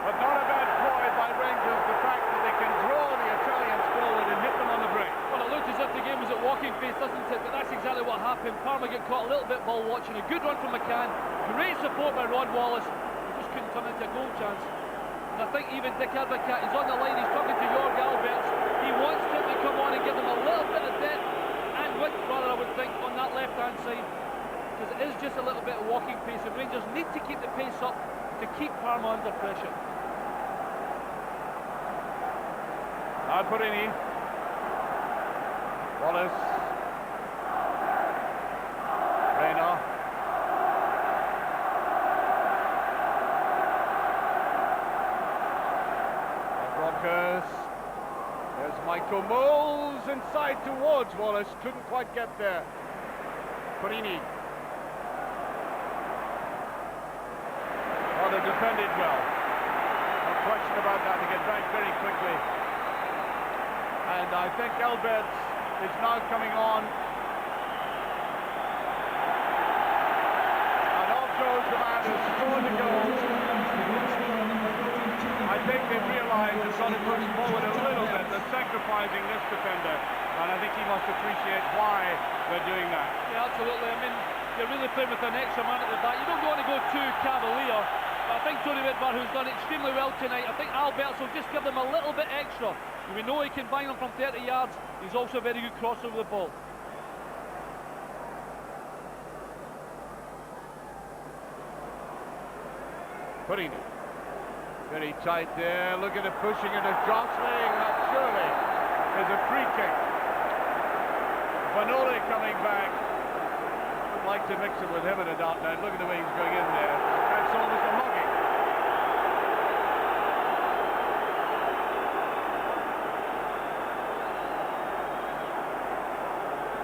But not a bad ploy by Rangers, the fact that they can draw the Italians forward and hit them on the break. Well, it looked as if the game was at walking pace, doesn't it? But that's exactly what happened. Parma get caught a little bit ball watching. A good run from McCann. Great support by Ron Wallace. He just couldn't turn into a goal chance. And I think even Dick Advocat, he's on the line, he's talking to Jorg Alberts. He wants him to come on and give them a little bit of depth and width, rather, I would think, on that left-hand side. Because it is just a little bit of walking pace, and Rangers need to keep the pace up to keep Parma under pressure. Alperini. Wallace. Reina. Broncos. There's Michael Moles inside towards Wallace. Couldn't quite get there. Perini. Oh, they defended well. No question about that. They get back very quickly. And I think Alberts is now coming on. And off goes the man who scored the goal. I think they've realised they've got to push forward a little bit. They're sacrificing this defender. And I think he must appreciate why they're doing that. Yeah, absolutely. I mean, you're really playing with an extra man at the back. You don't want to go too cavalier. But I think Tony Widmer, who's done extremely well tonight, I think Alberts will just give them a little bit extra. We know he can bind them from 30 yards. He's also a very good crosser with the ball. Perini. Very tight there. Look at it pushing it as jostling. That surely is a free kick. Vanoli coming back. Would like to mix it with him in a doubt now. Look at the way he's going in there. That's almost a mugging.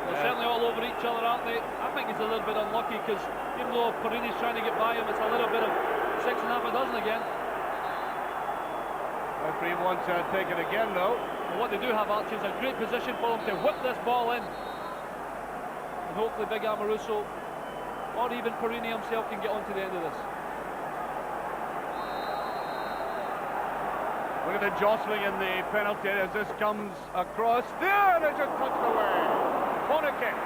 They're certainly all over each other, aren't they? I think he's a little bit unlucky because even though Perini's trying to get by him, it's a little bit of 6 and a half a dozen again. Referee wants to take it again though. And what they do have, Archie, is a great position for them to whip this ball in. And hopefully Big Amoruso or even Perini himself can get on to the end of this. Look at the jostling in the penalty as this comes across. There, they just touched away. Corner kick.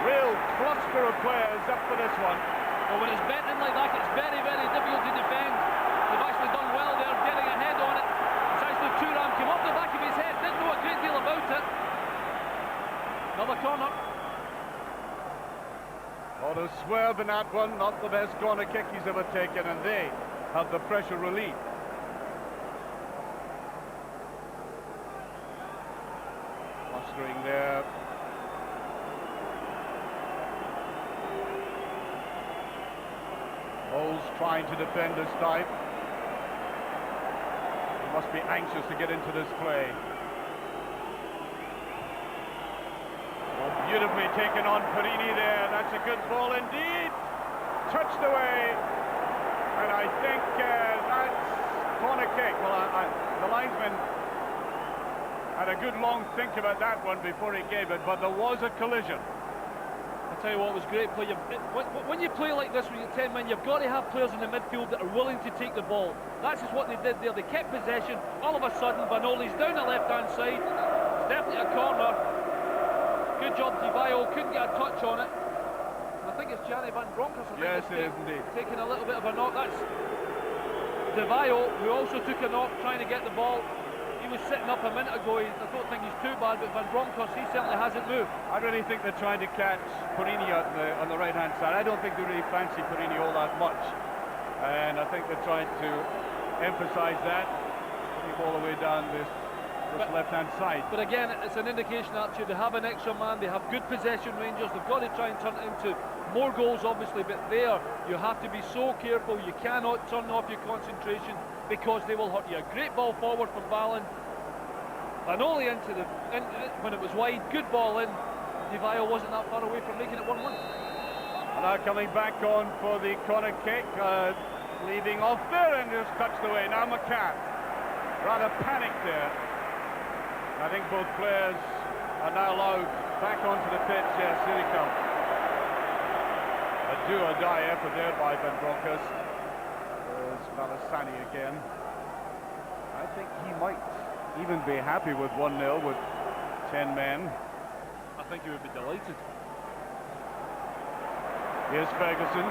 Real cluster of players up for this one. Well, when it's bent in like that, it's very, very difficult to defend. They've actually done well there, getting ahead on it. It's actually Thuram came up the back of his head, didn't know a great deal about it. Another corner. Oh, to swerve in that one, not the best corner kick he's ever taken, and they have the pressure relieved. Mustering there. Moles trying to defend this time. He must be anxious to get into this play. Oh, beautifully taken on Perini there. That's a good ball indeed. Touched away. And I think that's corner kick. Well, the linesman had a good long think about that one before he gave it, but there was a collision. I'll tell you what, it was great play. When you play like this with your 10 men, you've got to have players in the midfield that are willing to take the ball. That's just what they did there. They kept possession. All of a sudden, Vanoli's down the left-hand side. It's definitely a corner. job, Divayo couldn't get a touch on it. I think it's Gianni Van Bronckhorst. Yes, it is indeed. Taking a little bit of a knock. That's Divayo, who also took a knock trying to get the ball. He was sitting up a minute ago. I don't think he's too bad, but Van Bronckhorst, he certainly hasn't moved. I really think they're trying to catch Perini on the right-hand side. I don't think they really fancy Perini all that much. And I think they're trying to emphasise that, keep all the way down this left-hand side. But again, it's an indication, Archie, they have an extra man, they have good possession, Rangers. They've got to try and turn it into more goals, obviously, but there, you have to be so careful. You cannot turn off your concentration because they will hurt you. A great ball forward from Ballin. Vanoli when it was wide, good ball in. Divayo wasn't that far away from making it 1-1. And now coming back on for the corner kick, leading off there and just touched away. Now McCann, rather panicked there. I think both players are now allowed back onto the pitch. Yes, here he comes. A do-or-die effort there by Van Bronckhorst. There's Malasani again. I think he might even be happy with 1-0 with 10 men. I think he would be delighted. Here's Ferguson.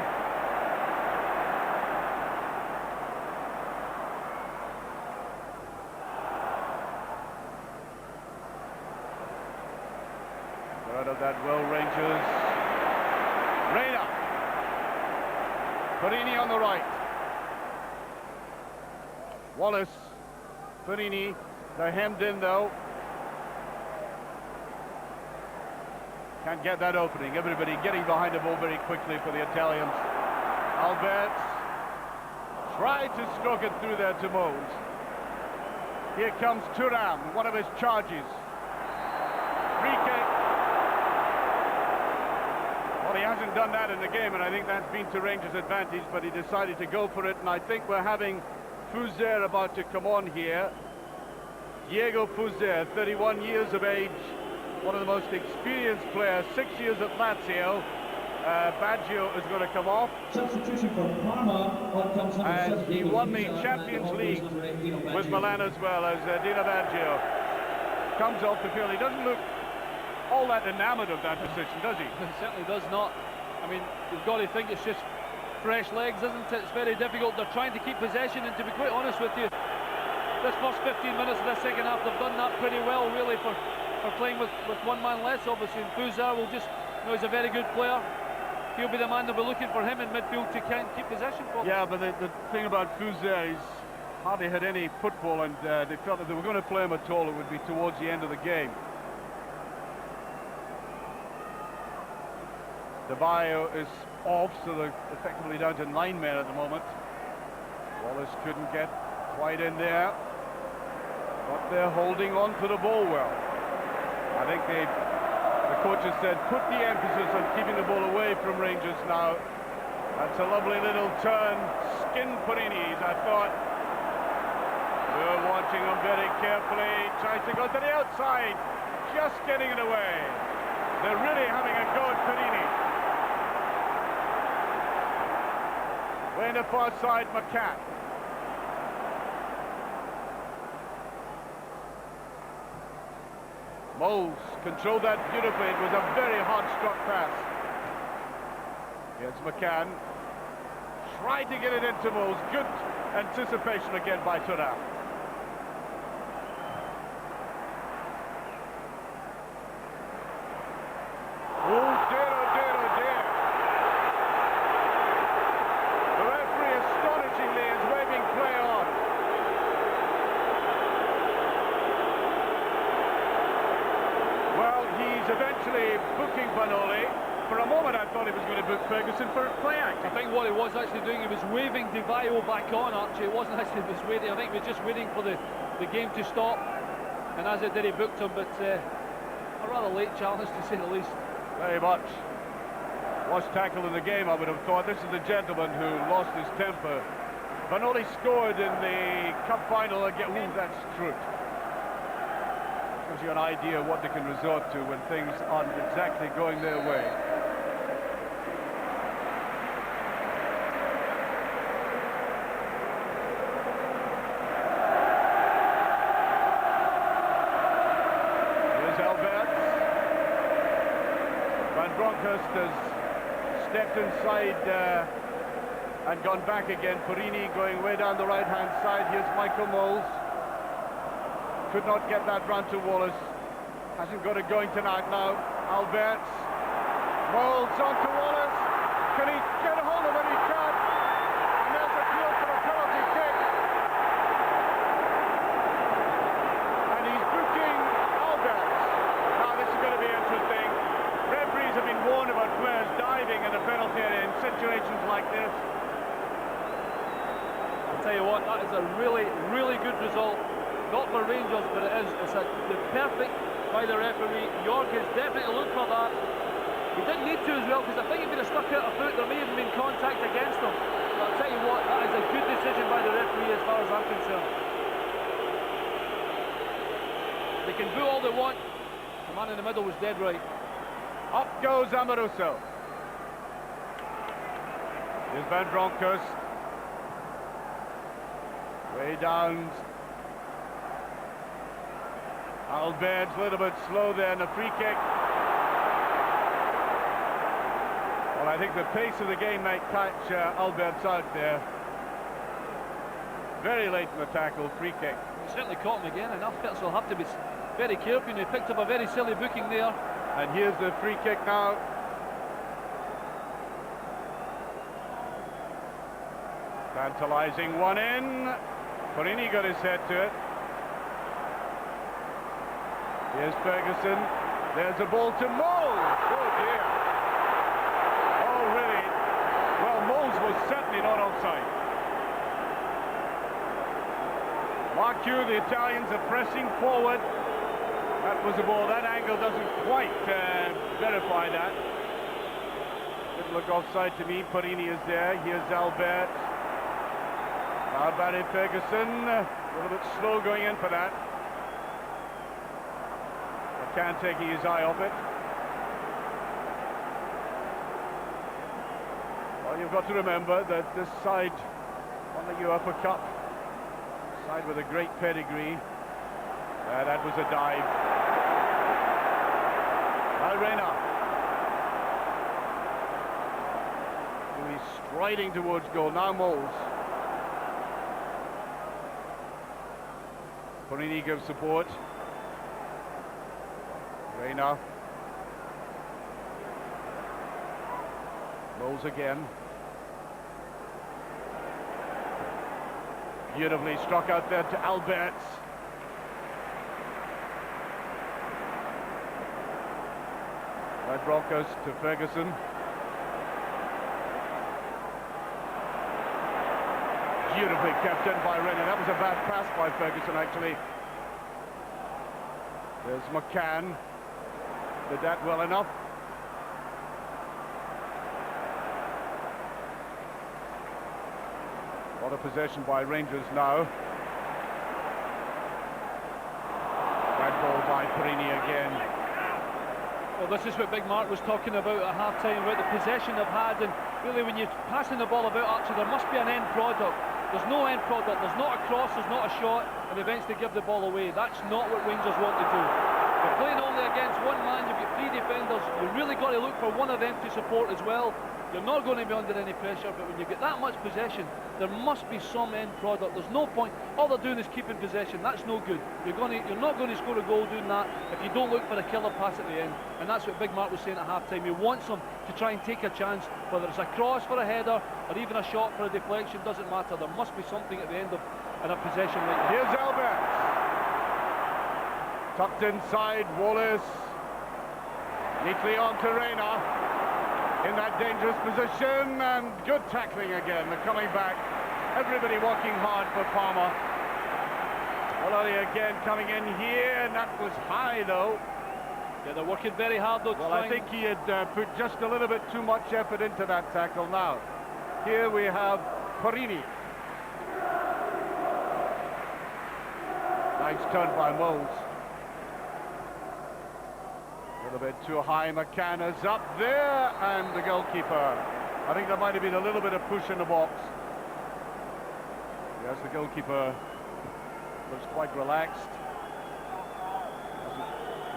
Out of that well, Rangers. Reina. Perini on the right. Wallace. Perini. They're hemmed in though. Can't get that opening. Everybody getting behind the ball very quickly for the Italians. Alberts tried to stroke it through there to Moles. Here comes Thuram, one of his charges. Free kick. Well, he hasn't done that in the game, and I think that's been to Rangers' advantage, but he decided to go for it, and I think we're having Fuzer about to come on here. Diego Fuzer, 31 years of age, one of the most experienced players, 6 years at Lazio. Baggio is going to come off. Substitution for Parma. And he won the Champions League with Milan as well, as Dino Baggio comes off the field. He doesn't look all that enamoured of that position, does he? He certainly does not. I mean, you've got to think it's just fresh legs, isn't it? It's very difficult. They're trying to keep possession, and to be quite honest with you, this first 15 minutes of the second half, they've done that pretty well, really, for playing with one man less, obviously. And Fuzer will just, he's a very good player. He'll be the man that we're looking for him in midfield to keep possession for. Yeah, but the thing about Fuzer is hardly had any football, and they felt that they were going to play him at all, it would be towards the end of the game. Divayo is off, so they're effectively down to 9 men at the moment. Wallace couldn't get quite in there, but they're holding on to the ball well. I think the coach has said, put the emphasis on keeping the ball away from Rangers now. That's a lovely little turn. Skin Perini's, I thought. We're watching him very carefully. Tries to go to the outside. Just getting it away. They're really having a go at Perini. Way in the far side, McCann. Moles controlled that beautifully. It was a very hard struck pass. Here's McCann. Tried to get it into Moles. Good anticipation again by Thuram. Oh dear, oh dear, oh dear. The referee astonishingly is waving play on. Well, he's eventually booking Vanoli. For a moment I thought he was going to book Ferguson for a play act. I think what he was actually doing, he was waving Divayo back on, Archie. It wasn't actually he was waiting. I think he was just waiting for the game to stop. And as it did, he booked him, but a rather late challenge to say the least. Very much. Worst tackle in the game, I would have thought. This is the gentleman who lost his temper. Vanoli scored in the cup final again. Ooh, that's truth. Gives you an idea of what they can resort to when things aren't exactly going their way. Here's Alberts. Bronkhurst has stepped inside and gone back again. Perini going way down the right-hand side. Here's Michael Moles. Could not get that run to Wallace. Hasn't got it going tonight now. Alberts. Moles on to Wallace. Can he get a hold of it? He can. And there's a appeal for a penalty kick. And he's booking Alberts. Now this is going to be interesting. Referees have been warned about players diving in the penalty area in situations like this. I'll tell you what, that is a really, really good result. Not for Rangers, but it is. It's the perfect by the referee. York has definitely looked for that. He didn't need to as well, because I think if he'd have stuck out a foot, there may have been contact against him. But I'll tell you what, that is a good decision by the referee as far as I'm concerned. They can boo all they want. The man in the middle was dead right. Up goes Amoruso. Here's Van Bronckhorst. Way down. Albert's a little bit slow there in the free kick. Well, I think the pace of the game might catch Albert's out there. Very late in the tackle, free kick. He certainly caught him again, and Alberts will have to be very careful. He picked up a very silly booking there. And here's the free kick now. Tantalising one in. Perini got his head to it. Here's Ferguson. There's a ball to Moles. Oh dear. Oh really? Well, Moles was certainly not offside. Mark you, the Italians are pressing forward. That was a ball. That angle doesn't quite verify that. Didn't look offside to me. Perini is there. Here's Albert. Now Barry Ferguson. A little bit slow going in for that. McCann taking his eye off it. Well, you've got to remember that this side on the UEFA Cup, side with a great pedigree. That was a dive. Now Reina. He's striding towards goal. Now Moles. Perini gives support. Reina. Moles again. Beautifully struck out there to Alberts. Red Broncos to Ferguson. Beautifully kept in by Reina. That was a bad pass by Ferguson, actually. There's McCann. Did that well enough. A lot of possession by Rangers now. Bad ball by Perini again. Well, this is what Big Mark was talking about at half-time, about the possession they've had, and really when you're passing the ball about, Archie, there must be an end product. There's no end product, there's not a cross, there's not a shot, and eventually give the ball away. That's not what Rangers want to do. You're playing only against one man, you've got three defenders, you've really got to look for one of them to support as well. You're not going to be under any pressure, but when you get that much possession, there must be some end product. There's no point. All they're doing is keeping possession. That's no good. You're not going to score a goal doing that if you don't look for a killer pass at the end. And that's what Big Mark was saying at half-time. He wants them to try and take a chance, whether it's a cross for a header or even a shot for a deflection, doesn't matter. There must be something at the end of a possession like that. Here's Albert. Tucked inside, Wallace. Neatly on to Reina. In that dangerous position, and good tackling again. They're coming back. Everybody working hard for Parma. Olari again coming in here, and that was high though. Yeah, they're working very hard though. Well, I think he had put just a little bit too much effort into that tackle now. Here we have Perini. Nice turn by Moles. A little bit too high. McCann is up there, and the goalkeeper. I think there might have been a little bit of push in the box. Yes, the goalkeeper looks quite relaxed.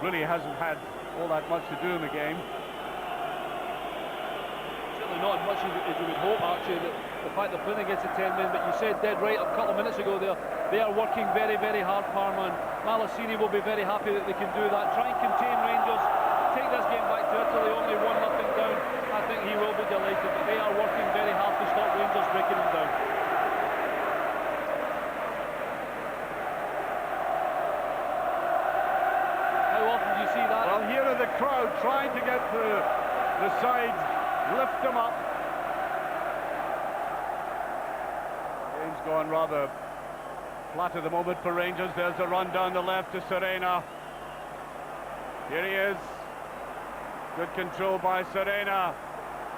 Really hasn't had all that much to do in the game. certainly not as much as you would hope, actually, that the fact they're playing against the 10 men. But you said dead right a couple of minutes ago there, they are working very, very hard, Parma, and Malassini will be very happy that they can do that. Try and contain Rangers, take this game back to Italy, only 1-0 down. I think he will be delighted, but they are working very hard to stop Rangers breaking them down. How often do you see that? Well, here are the crowd trying to get the sides, lift them up. Game's gone rather flat at the moment for Rangers. There's a run down the left to Serena. Here he is. Good control by Serena.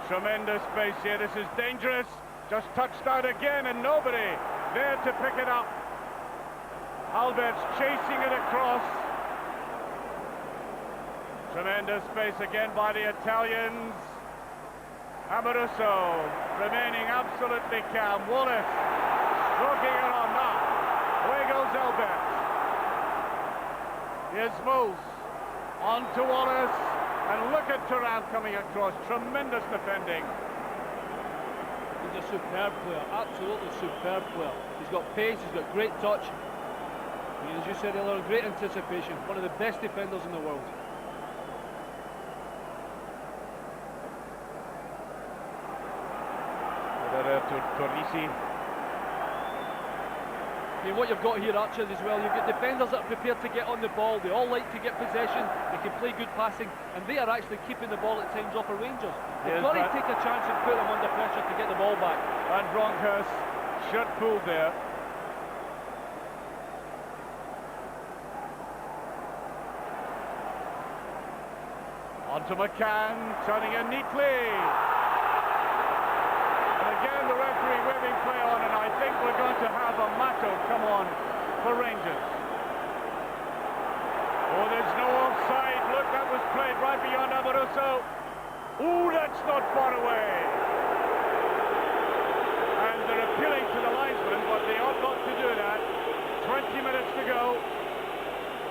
Tremendous space here. This is dangerous. Just touched out again and nobody there to pick it up. Albert's chasing it across. Tremendous space again by the Italians. Amoruso remaining absolutely calm. Wallace stroking it on that. Away goes Albert. Here's Moles. On to Wallace. And look at Thuram coming across. Tremendous defending. He's a superb player. Absolutely superb player. He's got pace. He's got great touch. As you said earlier, great anticipation. One of the best defenders in the world. To Torrisi. I mean, what you've got here, Archer, as well, you've got defenders that are prepared to get on the ball. They all like to get possession. They can play good passing, and they are actually keeping the ball at times off for Rangers. They've got to take a chance and put them under pressure to get the ball back. And Bronkhurst shirt pulled there. On to McCann, turning in neatly. Again, the referee waving play on, and I think we're going to have a Mato come on for Rangers. Oh, there's no offside. Look, that was played right beyond Amoruso. Ooh, that's not far away. And they're appealing to the linesman, but they ought not to do that. 20 minutes to go,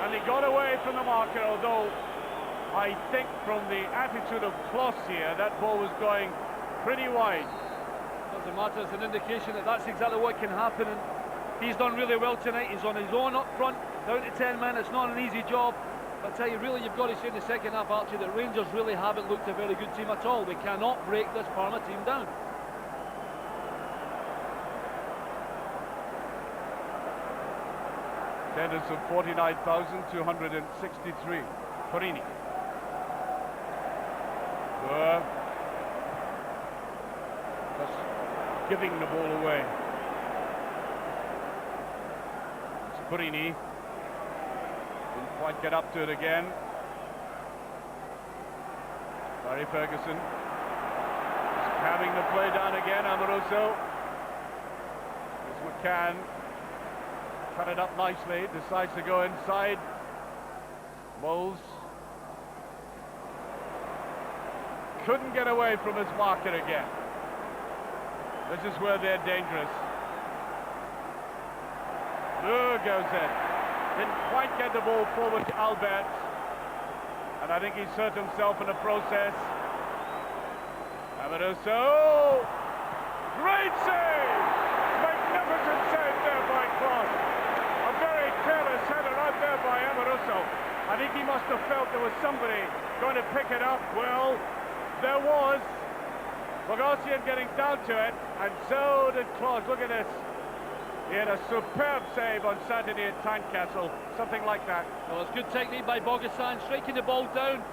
and they got away from the marker, although I think from the attitude of Kloss here, that ball was going pretty wide. Doesn't matter, it's an indication that that's exactly what can happen, and he's done really well tonight. He's on his own up front, down to 10 men. It's not an easy job, but I tell you, really, you've got to say in the second half, Archie, that Rangers really haven't looked a very good team at all. They cannot break this Parma team down. Attendance of 49,263. Porini. Just giving the ball away. Porini didn't quite get up to it again. Barry Ferguson is having the play down again. Amoruso. There's McCann. Cut it up nicely. Decides to go inside. Moles. Couldn't get away from his marker again. This is where they're dangerous. Goes in. Didn't quite get the ball forward to Albert. And I think he's hurt himself in the process. Amoruso. Great save! Magnificent save there by Kloss. A very careless header out there by Amoruso. I think he must have felt there was somebody going to pick it up. Well, there was. Bogosian getting down to it, and so did Kloss. Look at this. He had a superb save on Saturday at Tynecastle, something like that. Well, it's good technique by Bogosian, striking the ball down.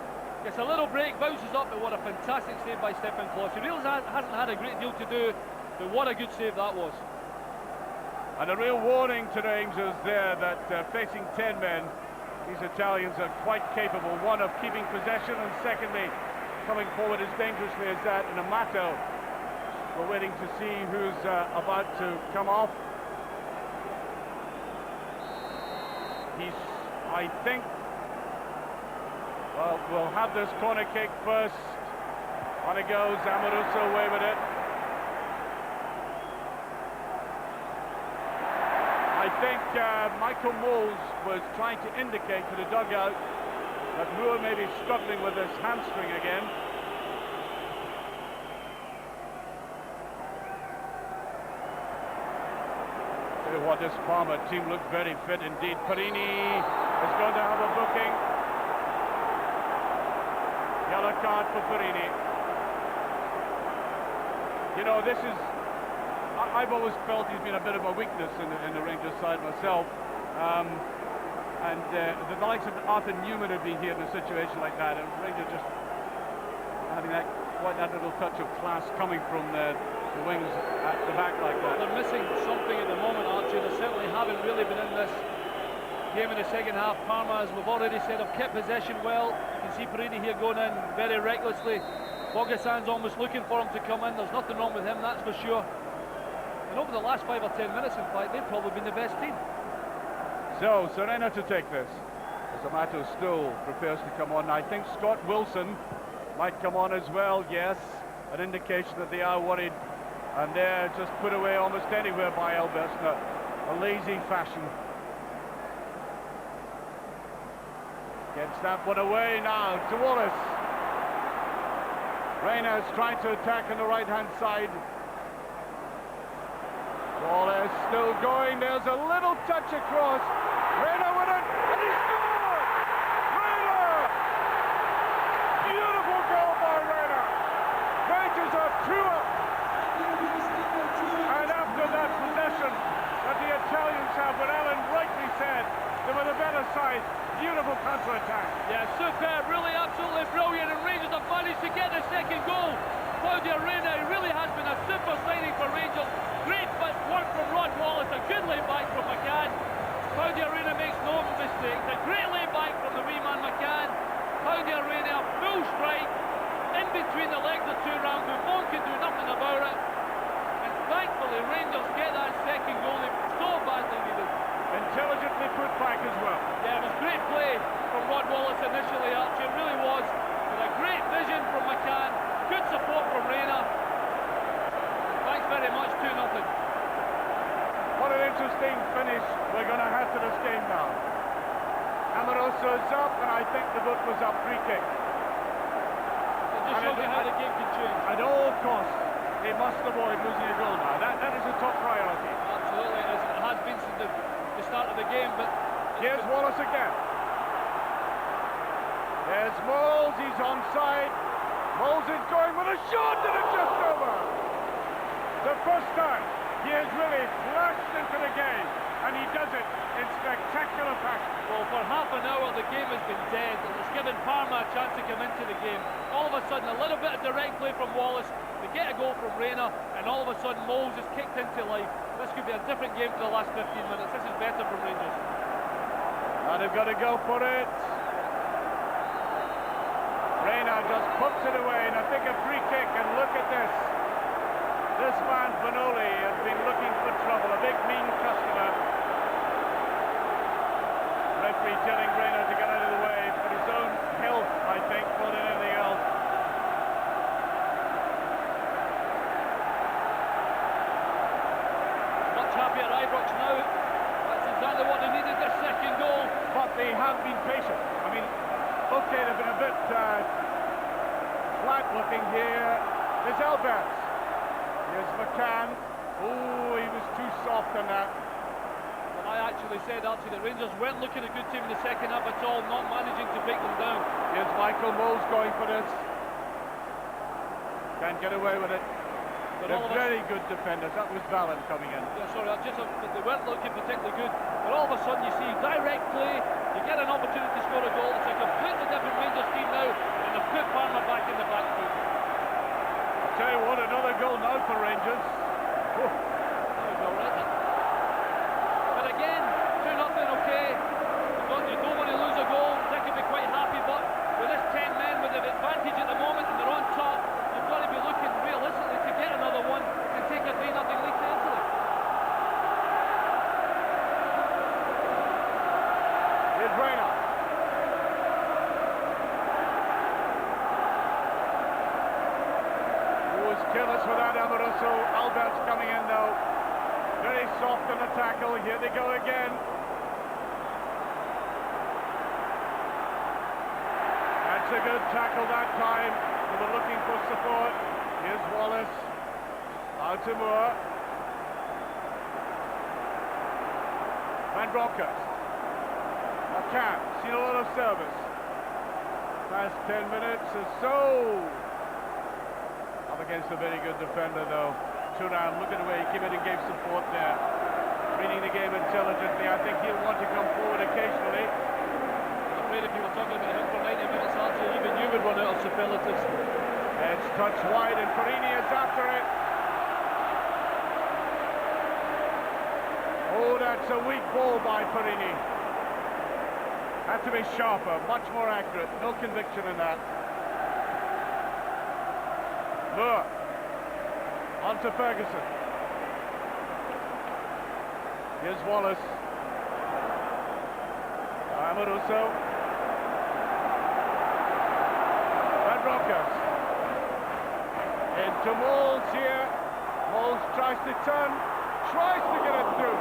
Gets a little break, bounces up, but what a fantastic save by Stefan Kloss. He really hasn't had a great deal to do, but what a good save that was. And a real warning to the Rangers there that facing 10 men, these Italians are quite capable, one, of keeping possession, and secondly, coming forward as dangerously as that. And Amato, we're waiting to see who's about to come off. He's, I think, well, we'll have this corner kick first. On it goes, Amoruso away with it. I think Michael Moles was trying to indicate to the dugout that Moore may be struggling with his hamstring again. you what, this Parma team looks very fit indeed. Perini is going to have a booking. Yellow card for Perini. You know, this is... I've always felt he's been a bit of a weakness in the Rangers side myself. The likes of Arthur Newman have been here in a situation like that, and Rangers just having that little touch of class coming from the wings at the back like that. They're missing something at the moment, Archie. They certainly haven't really been in this game in the second half. Parma, as we've already said, have kept possession well. You can see Perini here going in very recklessly. Bogasan's almost looking for him to come in. There's nothing wrong with him, that's for sure. And over the last 5 or 10 minutes, in fact, they've probably been the best team. So, Serena to take this. As Amato still prepares to come on. I think Scott Wilson might come on as well, yes. An indication that they are worried. And they're just put away almost anywhere by Alberts in a lazy fashion. Gets that one away now to Wallace. Reina's trying to attack on the right-hand side. Wallace still going. There's a little touch across. Reina with it, and he scored! Reina! Beautiful goal by Reina. Rangers are 2 up. And after that possession that the Italians have, what Alan rightly said, they were the better side. Beautiful counter-attack. Yeah, superb, really absolutely brilliant, and Rangers have managed to get the second goal. Claudio Reina really has been a super signing for Rangers. Great work from Rod Wallace, a good lay-back from McCann. Claudio Reina makes no mistakes. A great lay-back from the wee man McCann. Claudio Reina, full strike, in between the legs of 2 rounds. Buffon can do nothing about it. And thankfully, Rangers get that second goal they so badly needed. Intelligently put back as well. Yeah, it was great play from Rod Wallace initially, Archie. It really was. With a great vision from McCann. Good support from Reina. Thanks very much, 2-0. What an interesting finish we're going to have to this game now. Amoroso's up, and I think the book was up, free kick. It just shows you how the game can change. At all costs, they must avoid losing a goal now. That is a top priority. Absolutely, it has been since the start of the game, but... Here's Wallace again. There's Moles, he's onside. Moles is going with a shot, and it's just over. The first time he has really flashed into the game, and he does it in spectacular fashion. Well, for half an hour the game has been dead, and it's given Parma a chance to come into the game. All of a sudden, a little bit of direct play from Wallace, they get a goal from Reina, and all of a sudden Moles is kicked into life. This could be a different game for the last 15 minutes. This is better for Rangers. Now they've got to go for it. Reina just puts it away, and I think a free kick, and look at this. This man, Vanoli, has been looking for trouble, a big mean customer. Referee telling Reina to get out of the way for his own health, I think, more than anything else. Much happier Ibrox now. That's exactly what they needed, their second goal. But they have been patient. I mean, okay, they've been a bit flat looking here. There's Alberts. Here's McCann. Oh, he was too soft on that. Well, I actually said, Archie, the Rangers weren't looking a good team in the second half at all, not managing to break them down. Here's Michael Moles going for this. Can't get away with it. They're very good defenders. That was Valen coming in. Yeah, sorry, they weren't looking particularly good. But all of a sudden you see direct play, you get an opportunity to score a goal. It's a completely different Rangers team now, and they've put Parma back in the back foot. I'll tell you what, another goal now for Rangers. Oh. But again, 2-0, okay. You don't want to lose a goal. They could be quite happy, but with this 10 men with the advantage at the moment and they're on top, you've got to be looking realistically to get another one and take a 3-0 lead to Italy. Here's Reina. Who was careless with that, Amoroso. Albert's coming in though. Very soft on the tackle. Here they go again. That's a good tackle that time. They were looking for support. Here's Wallace. Out to Moore. Broncos. McCann, seen a lot of service. Past 10 minutes or so. Up against a very good defender though. Turan, look at the way he came in and gave support there. Reading the game intelligently. I think he'll want to come forward occasionally. I'm afraid if you were talking about him for 90 minutes, Archie, even you would run out of superlatives. It's touched wide and Perini is after it. Oh, that's a weak ball by Perini. Had to be sharper, much more accurate. No conviction in that. Moore. On to Ferguson. Here's Wallace. Amoruso. And Broncos. Into Moles here. Moles tries to turn, tries to get it through.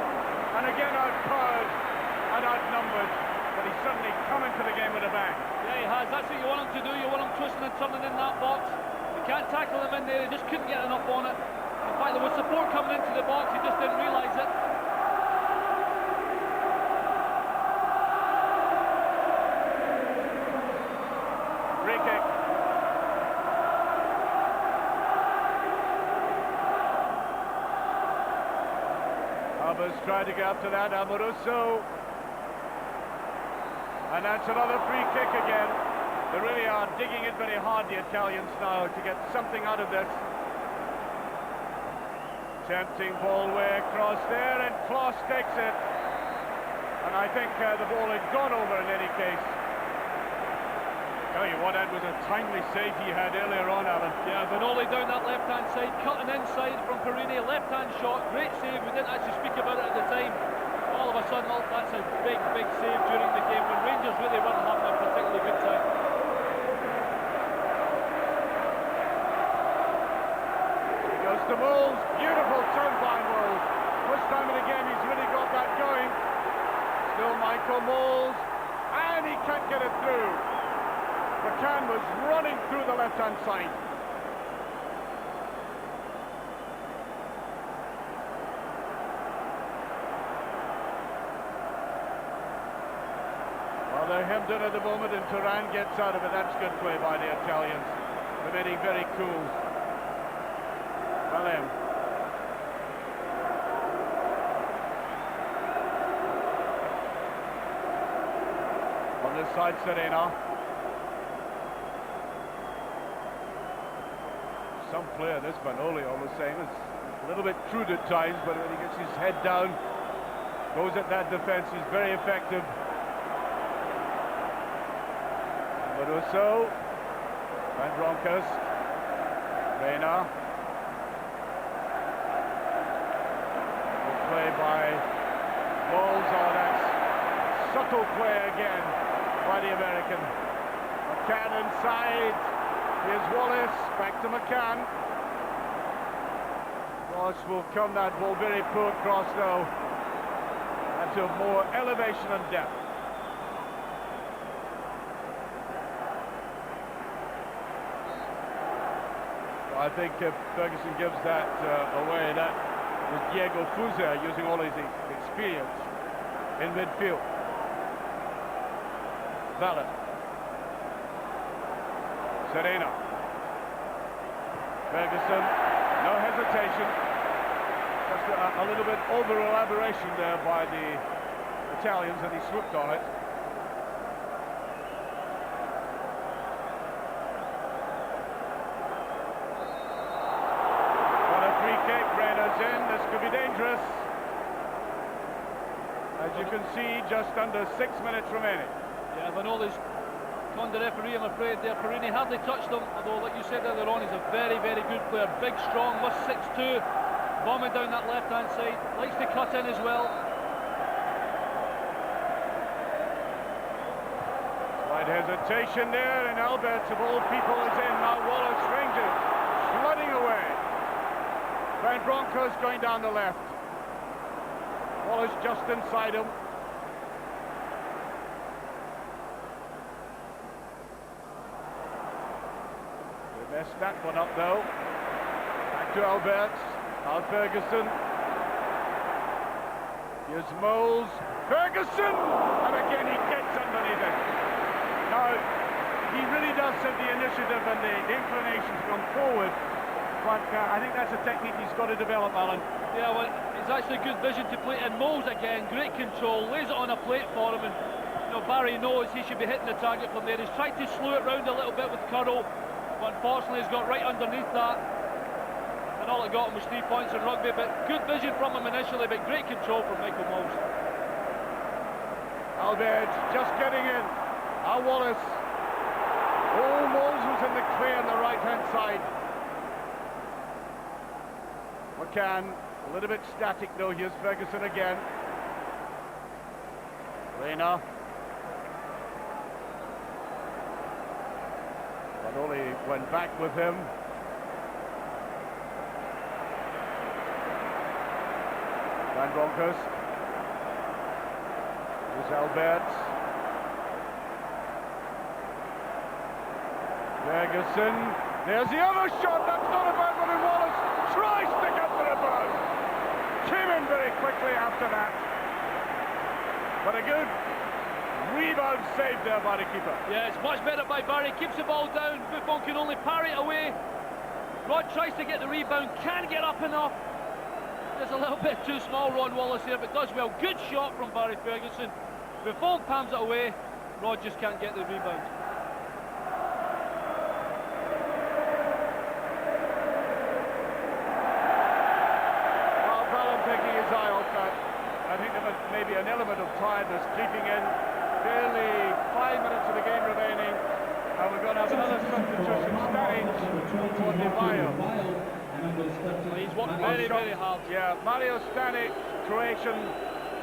And again outpowered and outnumbered. But he's suddenly come into the game with a bang. Yeah, he has. That's what you want him to do. You want him twisting and turning in that box. You can't tackle him in there. He just couldn't get enough on it. In fact, there was support coming into the box. He just didn't realise it. Free kick. Albers tried to get up to that. Amoruso. And that's another free kick again. They really are digging it very hard, the Italians now, to get something out of this. Tempting ball way across there, and Kloss takes it. And I think the ball had gone over in any case. Tell you what, that was a timely save he had earlier on, Alan. Yeah, Vanoli down that left-hand side, cutting inside from Perini, left-hand shot, great save. We didn't actually speak about it at the time. All of a sudden, that's a big, big save during the game when Rangers really weren't having a particularly good time. He goes to Moles, beautiful turn by Moles. First time in the game he's really got that going. Still Michael Moles, and he can't get it through. McCann was running through the left-hand side. Well, they're hemmed in at the moment and Turan gets out of it. That's good play by the Italians. Remaining very cool. Well, on this side, Serena. Some player, this Vanoli, almost saying, is a little bit crude at times, but when he gets his head down, goes at that defence, he's very effective. Amoruso, Van Bronckhorst, Reina. Good play by Moles. Oh, that's subtle play again by the American. McCann inside. Here's Wallace, back to McCann. Ross will come that ball, very poor cross though. And to more elevation and depth. Well, I think if Ferguson gives that away, that was Diego Fuza using all his experience in midfield. Valid. Serena. Ferguson, no hesitation. Just a little bit over-elaboration there by the Italians, and he swooped on it. What a free kick, Reina's in. This could be dangerous. As you can see, just under 6 minutes remaining. Yeah, Vanoli's on the referee, I'm afraid there. Perini hardly touched him, although like you said earlier on, he's a very, very good player. Big, strong, must 6'2", bombing down that left-hand side, likes to cut in as well. Slight hesitation there, and Albert of all people is in. Now Wallace Rangers flooding away. Van Bronckhorst going down the left. Wallace just inside him. Messed that one up though. Back to Alberts. Al Ferguson. Here's Moles, Ferguson, and again he gets underneath it. Now, he really does have the initiative and the inclination to come forward, but I think that's a technique he's got to develop, Alan. Yeah, well, it's actually good vision to play, and Moles again, great control, lays it on a plate for him, and you know, Barry knows he should be hitting the target from there. He's tried to slow it round a little bit with Curl, but unfortunately he's got right underneath that, and all it got him was 3 points in rugby. But good vision from him initially, but great control from Michael Moles. Albert just getting in. Al Wallace. Oh, Moles was in the clear on the right-hand side. McCann, a little bit static though. Here's Ferguson again. Rayner. Vanoli went back with him. Van Bronckhorst. Here's Albert. Ferguson. There's the other shot. That's not a bad one. And Wallace tries to get the rebound. Came in very quickly after that. But a good rebound save there by the keeper. Yeah, it's much better by Barry. Keeps the ball down. Buffon can only parry it away. Rod tries to get the rebound. Can't get up enough. It's a little bit too small, Ron Wallace here, but does well. Good shot from Barry Ferguson. Buffon palms it away. Rod just can't get the rebound. I think there was maybe an element of tiredness creeping in. Barely 5 minutes of the game remaining, and we're going to have another substitution. Stanic for Di Maio. He's worked very, very hard. Yeah, Mario Stanic, Croatian,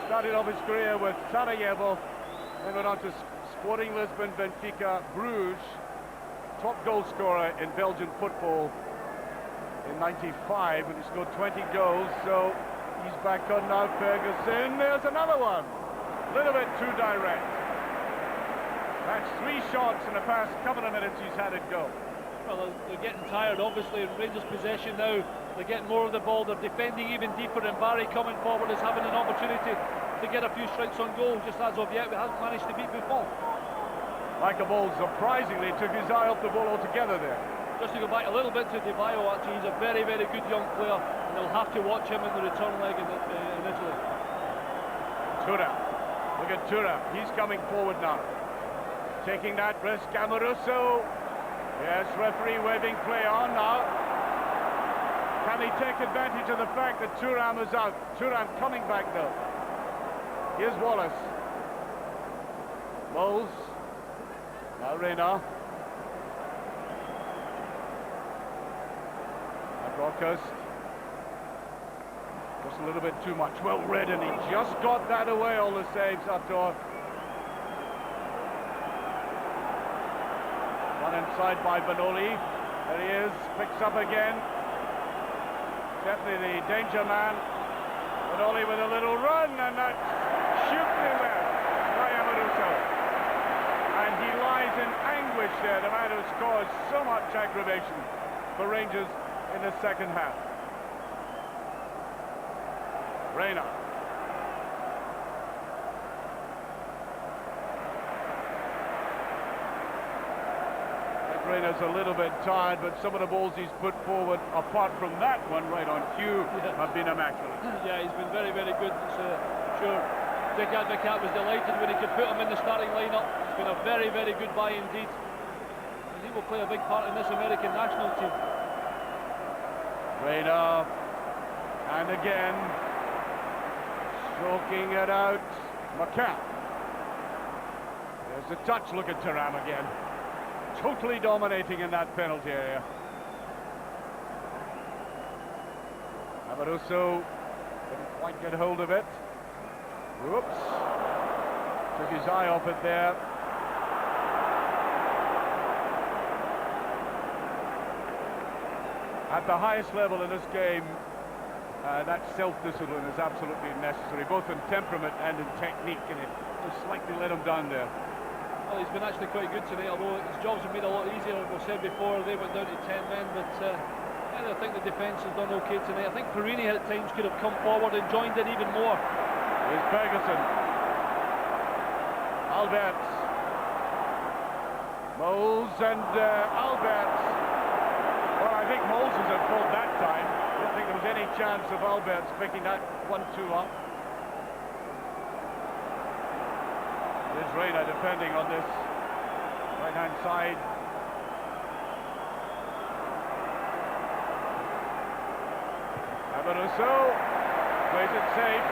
started off his career with Sarajevo, then went on to Sporting Lisbon, Benfica, Bruges, top goal scorer in Belgian football in '95 when he scored 20 goals. So he's back on now, Ferguson. There's another one. A little bit too direct. That's 3 shots in the past couple of minutes he's had it go. Well, they're getting tired, obviously, in Rangers' possession now. They're getting more of the ball. They're defending even deeper, and Barry coming forward is having an opportunity to get a few strikes on goal. Just as of yet, we haven't managed to beat Buffon. Michael Moles surprisingly took his eye off the ball altogether there. Just to go back a little bit to Di Maio, actually, he's a very, very good young player, and they'll have to watch him in the return leg in Italy. Thuram. Look at Thuram. He's coming forward now. Taking that risk, Amoruso. Yes, referee waving play on now. Can he take advantage of the fact that Thuram is out? Thuram coming back though. Here's Wallace. Moles. Now Rayner. Bronckhorst. Just a little bit too much. Well read, and he just got that away, all the saves after all. One inside by Vanoli. There he is, picks up again. Definitely the danger man. Vanoli with a little run, and that's shooting there by Amoruso. And he lies in anguish there, the man who's caused so much aggravation for Rangers in the second half. Rayner. Rayner's a little bit tired, but some of the balls he's put forward, apart from that one right on cue, have been immaculate. Yeah, he's been very, very good. Sure, Dick Advocat was delighted when he could put him in the starting lineup. It's been a very, very good buy indeed. And he will play a big part in this American national team. Rayner, and again, stroking it out, McCann. There's a touch, look at Thuram again. Totally dominating in that penalty area. Amoruso didn't quite get hold of it. Whoops. Took his eye off it there. At the highest level in this game, that self-discipline is absolutely necessary, both in temperament and in technique, and it just slightly let him down there. Well, he's been actually quite good tonight, although his jobs have made a lot easier. As we said before, they went down to 10 men, but I think the defence has done okay tonight. I think Perini at times could have come forward and joined in even more. Here's Ferguson. Alberts. Moles and Alberts. Well, I think Moles was at fault that time. I don't think there was any chance of Alberts picking that 1-2 up. There's Reina defending on this right-hand side. Amoruso plays it safe.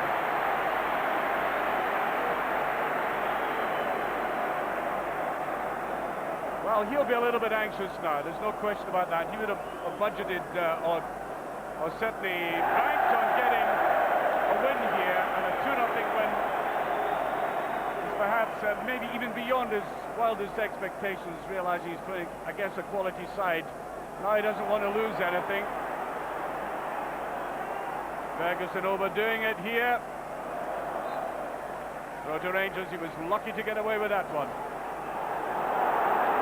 Well, he'll be a little bit anxious now. There's no question about that. He would have budgeted or certainly banked on getting a win here, and a 2-0 win is perhaps maybe even beyond his wildest expectations, realizing he's playing against a quality side. Now he doesn't want to lose anything. Ferguson overdoing it here. Throw to Rangers, he was lucky to get away with that one.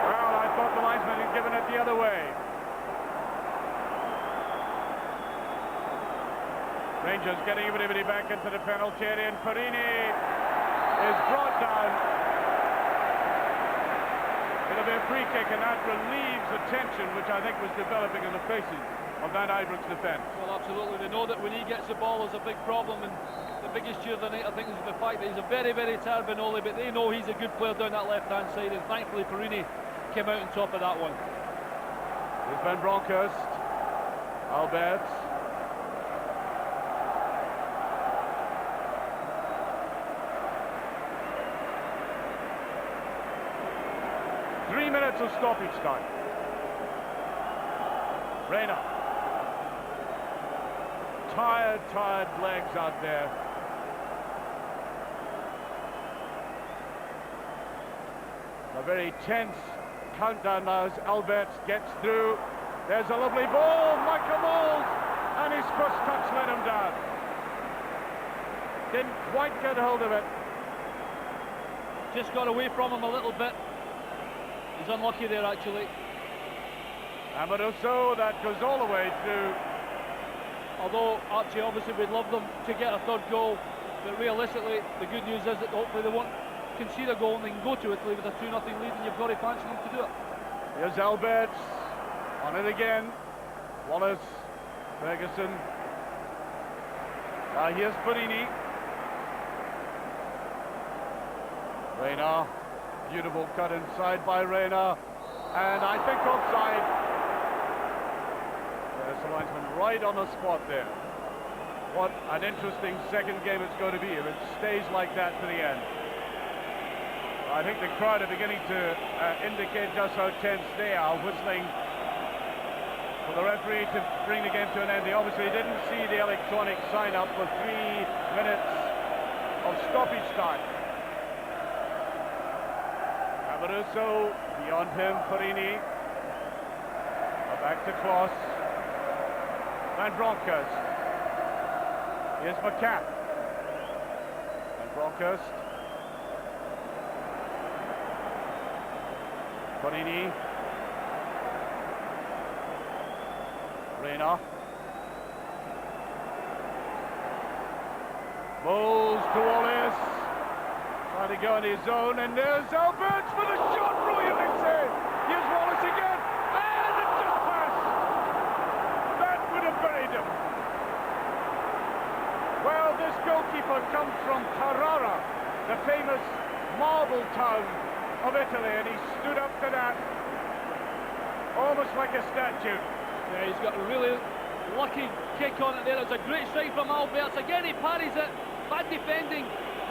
Well, I thought the linesman had given it the other way. Rangers getting everybody back into the penalty area, and Perini is brought down. It'll be a free kick, and that relieves the tension which I think was developing in the faces of Van Ibroek's defence. Well, absolutely. They know that when he gets the ball, there's a big problem, and the biggest cheer of the night, I think, is the fact that he's a very, very tired Benoli, but they know he's a good player down that left-hand side, and thankfully Perini came out on top of that one. Here's Van Bronckhorst. Alberts. Three minutes of stoppage time. Reina. Tired legs out there. A very tense countdown now as Alberts gets through. There's a lovely ball, Michael Moles, and his first touch let him down. Didn't quite get hold of it. Just got away from him a little bit. He's unlucky there, actually. Amoruso, that goes all the way through. Although, Archie, obviously we'd love them to get a third goal, but realistically, the good news is that hopefully they won't concede a goal and they can go to Italy with a 2-0 lead, and you've got to fancy them to do it. Here's Alberts, on it again. Wallace, Ferguson. Here's Perini. Reina, beautiful cut inside by Reina, and I think offside. There's the linesman right on the spot there. What an interesting second game it's going to be if it stays like that to the end. I think the crowd are beginning to indicate just how tense they are, whistling for the referee to bring the game to an end. They obviously didn't see the electronic sign up for 3 minutes of stoppage time. Amoruso, beyond him, Perini. Back to Kloss. Van Bronckhorst. Here's McCann. Van Bronckhorst. Perini. Reina. Moles to Wallace. Trying to go in his zone, and there's Alberts for the shot. Brilliantly saved. Here's Wallace again, and it just passed. That would have buried him. Well, this goalkeeper comes from Carrara, the famous marble town of Italy, and he stood up to that almost like a statue. Yeah, he's got a really lucky kick on it there. It's a great strike from Alberts. Again, he parries it. Bad defending.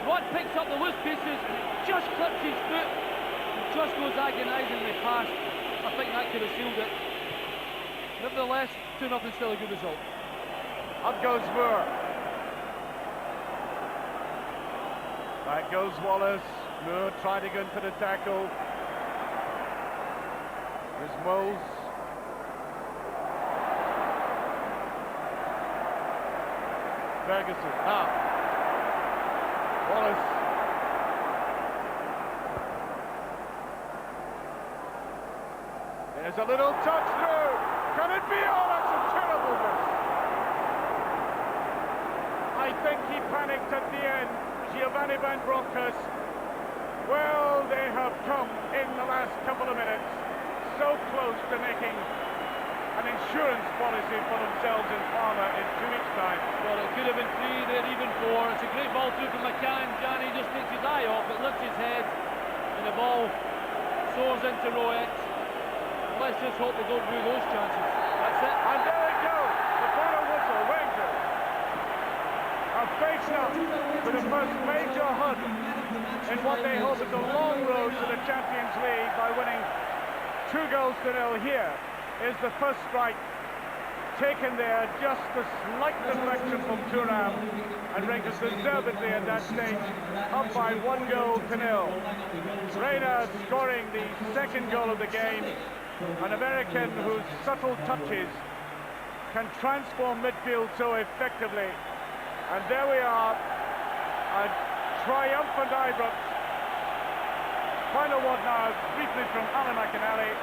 Rod picks up the loose pieces, just clips his foot, and just goes agonisingly past. I think that could have sealed it. Nevertheless, 2-0 still a good result. Up goes Moore. Back goes Wallace. Moore trying to go in for the tackle. There's Moles. Ferguson. Now. Wallace. There's a little touch through. Can it be? Oh, that's a terrible miss. I think he panicked at the end. Fanny Van Bronckhorst. Well, they have come in the last couple of minutes, so close to making an insurance policy for themselves in Parma in 2 weeks' time. Well, it could have been 3, they're even 4. It's a great ball through from McCann. Johnny just takes his eye off it, lifts his head, and the ball soars into row X. Let's just hope they don't rue those chances. That's it. And there it goes. The final whistle. Rangers are facing up to the first major hurdle in what they hope is a long road to the Champions League by winning 2-0 here. Is the first strike taken there, just a slight deflection from Thuram, and Rangers deservedly at that stage up by 1-0. Reina scoring the second goal of the game, an American whose subtle touches can transform midfield so effectively. And there we are, a triumphant Ibrox. Final word now, briefly from Alan McInally.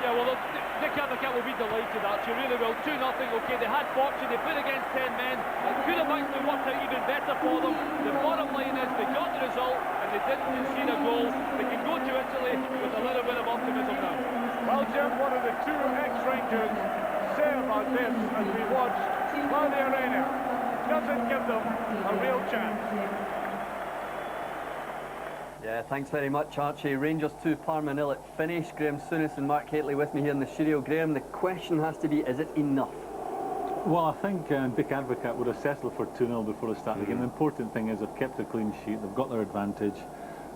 Yeah, well, Nick Advocat will be delighted, actually, really will. 2-0, okay, they had fortune, they played against 10 men. It could have actually worked out even better for them. The bottom line is they got the result and they didn't concede a goal. They can go to Italy with a little bit of optimism now. Well, Jim, what do the two ex-Rangers say about this as we watch while the arena doesn't give them a real chance? Yeah, thanks very much, Archie. Rangers 2, Parma 0 at finish. Graham Souness and Mark Hateley with me here in the studio. Graham, the question has to be, is it enough? Well, I think Dick Advocat would have settled for 2-0 before the start of the game. The important thing is they've kept a clean sheet, they've got their advantage,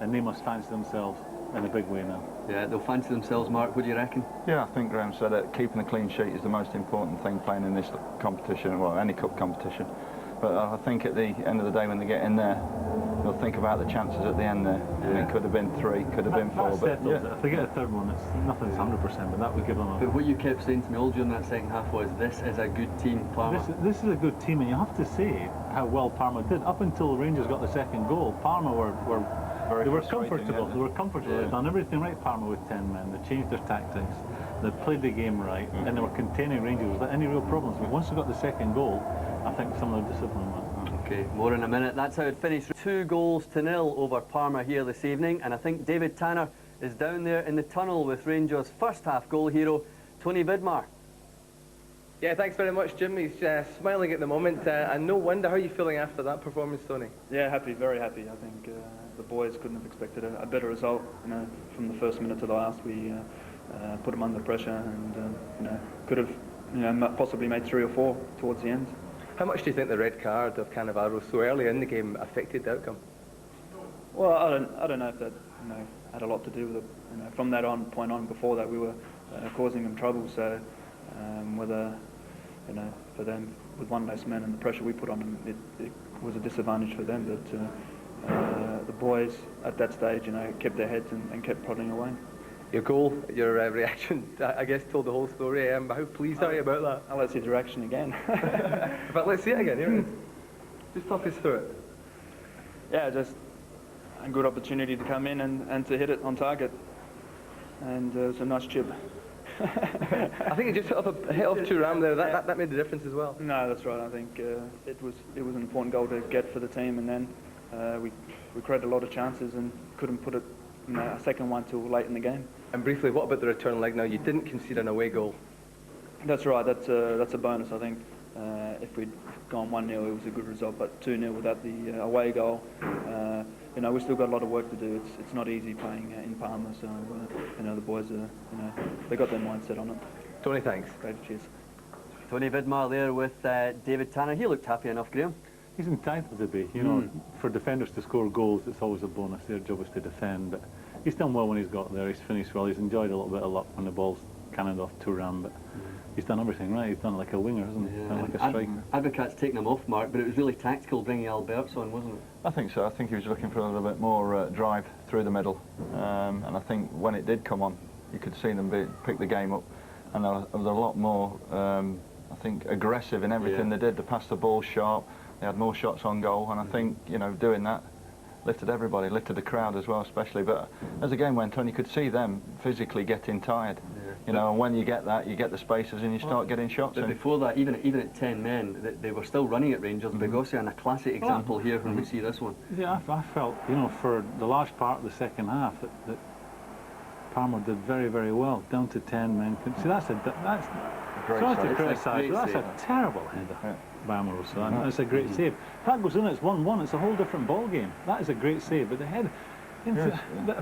and they must fancy themselves in a big way now. Yeah, they'll fancy themselves, Mark. What do you reckon? Yeah, I think Graham said it. Keeping a clean sheet is the most important thing playing in this competition, well, any cup competition. But I think at the end of the day, when they get in there, they'll think about the chances at the end there. Yeah. And it could have been 3, could have been 4. But yeah. If they get a third one, nothing's 100%, but that would give them a... But what you kept saying to me all during that second half was, this is a good team, Parma. This is a good team, and you have to say how well Parma did. Up until Rangers got the second goal, Parma were comfortable. They were comfortable. Yeah. They'd done everything right, Parma, with 10 men. They changed their tactics. They played the game right, and they were containing Rangers without any real problems. But once they got the second goal, I think some of the discipline went. Okay, more in a minute. That's how it finished. 2-0 over Parma here this evening, and I think David Tanner is down there in the tunnel with Rangers' first half goal hero, Tony Vidmar. Yeah, thanks very much, Jim. He's smiling at the moment, and no wonder. How are you feeling after that performance, Tony? Yeah, happy, very happy. I think the boys couldn't have expected a better result. You know, from the first minute to the last, we put them under pressure, and you know, could have possibly made 3 or 4 towards the end. How much do you think the red card of Cannavaro so early in the game affected the outcome? Well, I don't know if that had a lot to do with it. You know, from that point on, before that, we were causing them trouble. So whether for them with one less man and the pressure we put on them, it was a disadvantage for them. But the boys at that stage, kept their heads and kept prodding away. Your goal, your reaction, I guess, told the whole story. How pleased are you about that? I'll let see the reaction again. But let's see it again. Here it is. Just talk us through it. Yeah, just a good opportunity to come in and to hit it on target. And it was a nice chip. I think it just hit off Thuram there. That made the difference as well. No, that's right. I think it was an important goal to get for the team, and then we created a lot of chances and couldn't put it a second one till late in the game. And briefly, what about the return leg now? You didn't concede an away goal. That's right. That's a bonus. I think if we'd gone 1-0, it was a good result. But 2-0 without the away goal, we've still got a lot of work to do. It's not easy playing in Parma. So the boys are they got their mindset on it. Tony, thanks. Great, cheers. Tony Vidmar there with David Tanner. He looked happy enough, Graham. He's entitled to be. You know, for defenders to score goals, it's always a bonus. Their job is to defend, but he's done well when he's got there. He's finished well. He's enjoyed a little bit of luck when the ball's cannoned off Thuram, but he's done everything right. He's done it like a winger, hasn't he? Yeah. Done it like a striker. Advocat's taken him off, Mark, but it was really tactical bringing Alberts on, wasn't it? I think so. I think he was looking for a little bit more drive through the middle, and I think when it did come on, you could see them pick the game up, and there was a lot more, I think, aggressive in everything they did. They passed the ball sharp. They had more shots on goal, and I think, doing that lifted everybody, lifted the crowd as well, especially. But as the game went on, you could see them physically getting tired. You know, and when you get that, you get the spaces and you start getting shots But in. before that, even at 10 men, they were still running at Rangers. Bogosian, a classic example here when we see this one. Yeah, I felt, you know, for the large part of the second half that Parma did very, very well. Down to 10 men. See, that's Great sorry save. to criticise, but that's a terrible header by Amoroso. That's a great save. If that goes in, it's 1-1. It's a whole different ball game. That is a great save, but the head.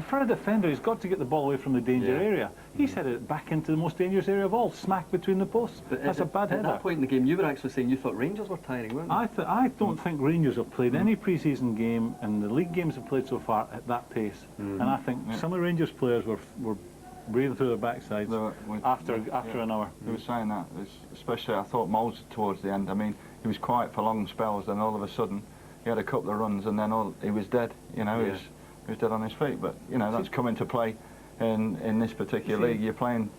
For a defender, he's got to get the ball away from the danger area. He's headed it back into the most dangerous area of all, smack between the posts. But that's a bad header. At that point in the game, you were actually saying you thought Rangers were tiring, weren't they? I don't think Rangers have played any pre-season game, and the league games have played so far at that pace. And I think some of the Rangers players were breathing through their backsides after an hour. He was saying that, especially I thought Moles towards the end. I mean, he was quiet for long spells, then all of a sudden he had a couple of runs, and then he was dead. You know, he was dead on his feet. But you know, that's come into play in this particular league. You're playing.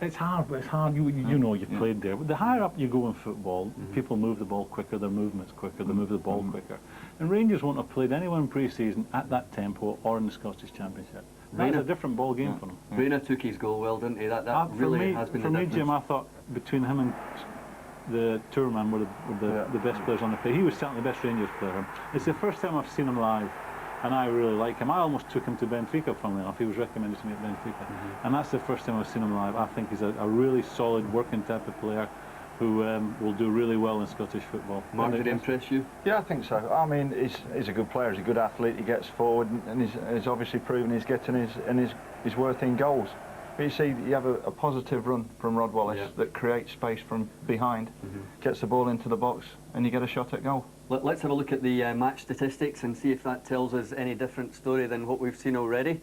It's hard, but it's hard. You know, you played there. But the higher up you go in football, people move the ball quicker, their movement's quicker, they move the ball quicker. And Rangers won't have played anyone pre-season at that tempo or in the Scottish Championship. That's a different ball game for them. Reina took his goal well, didn't he? That really has been the difference. For me, Jim, I thought between him and the tourman were the best players on the pitch. He was certainly the best Rangers player. It's the first time I've seen him live, and I really like him. I almost took him to Benfica, funnily enough. He was recommended to me at Benfica. And that's the first time I've seen him live. I think he's a really solid, working type of player who will do really well in Scottish football. Mark, did he impress you? Yeah, I think so. I mean, he's a good player, he's a good athlete, he gets forward, and he's obviously proven he's getting his worth in goals. But you see, you have a positive run from Rod Wallace that creates space from behind, gets the ball into the box, and you get a shot at goal. Let's have a look at the match statistics and see if that tells us any different story than what we've seen already.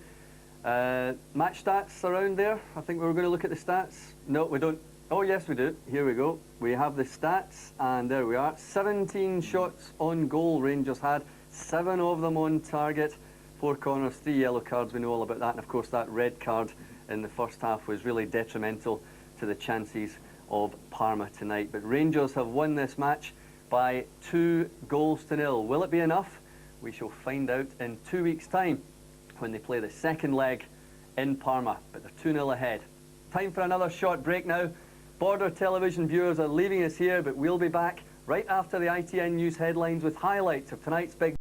Match stats around there. I think we were going to look at the stats. No, we don't. Oh yes, we do. Here we go. We have the stats, and there we are. 17 shots on goal Rangers had, 7 of them on target, 4 corners, 3 yellow cards. We know all about that, and of course that red card in the first half was really detrimental to the chances of Parma tonight. But Rangers have won this match by 2-0. Will it be enough? We shall find out in 2 weeks' time when they play the second leg in Parma, but they're 2-0 ahead. Time for another short break now. Border television viewers are leaving us here, but we'll be back right after the ITN News headlines with highlights of tonight's big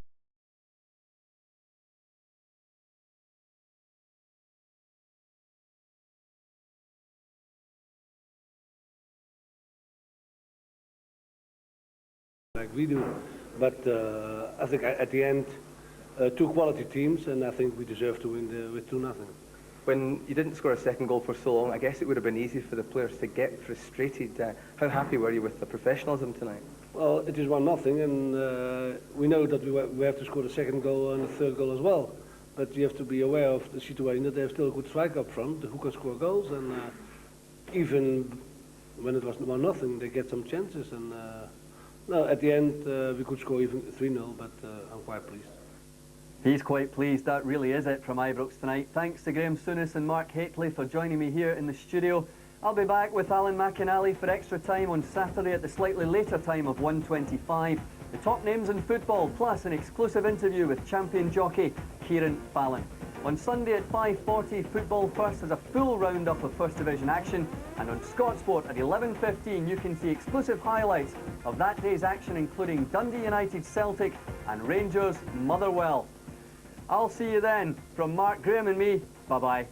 like we do. But I think at the end, 2 quality teams, and I think we deserve to win with 2-0. When you didn't score a second goal for so long, I guess it would have been easy for the players to get frustrated. How happy were you with the professionalism tonight? Well, it is 1-0, and we know that we have to score the second goal and the third goal as well. But you have to be aware of the situation that they have still a good striker up front who can score goals, and even when it was 1-0, they get some chances. And no, at the end we could score even 3-0, but I'm quite pleased. He's quite pleased. That really is it from Ibrox tonight. Thanks to Graham Souness and Mark Hateley for joining me here in the studio. I'll be back with Alan McInally for extra time on Saturday at the slightly later time of 1:25. The top names in football, plus an exclusive interview with champion jockey Kieran Fallon. On Sunday at 5:40, Football First has a full roundup of First Division action, and on Scott Sport at 11:15 you can see exclusive highlights of that day's action, including Dundee United Celtic and Rangers Motherwell. I'll see you then. From Mark, Graham and me, bye-bye.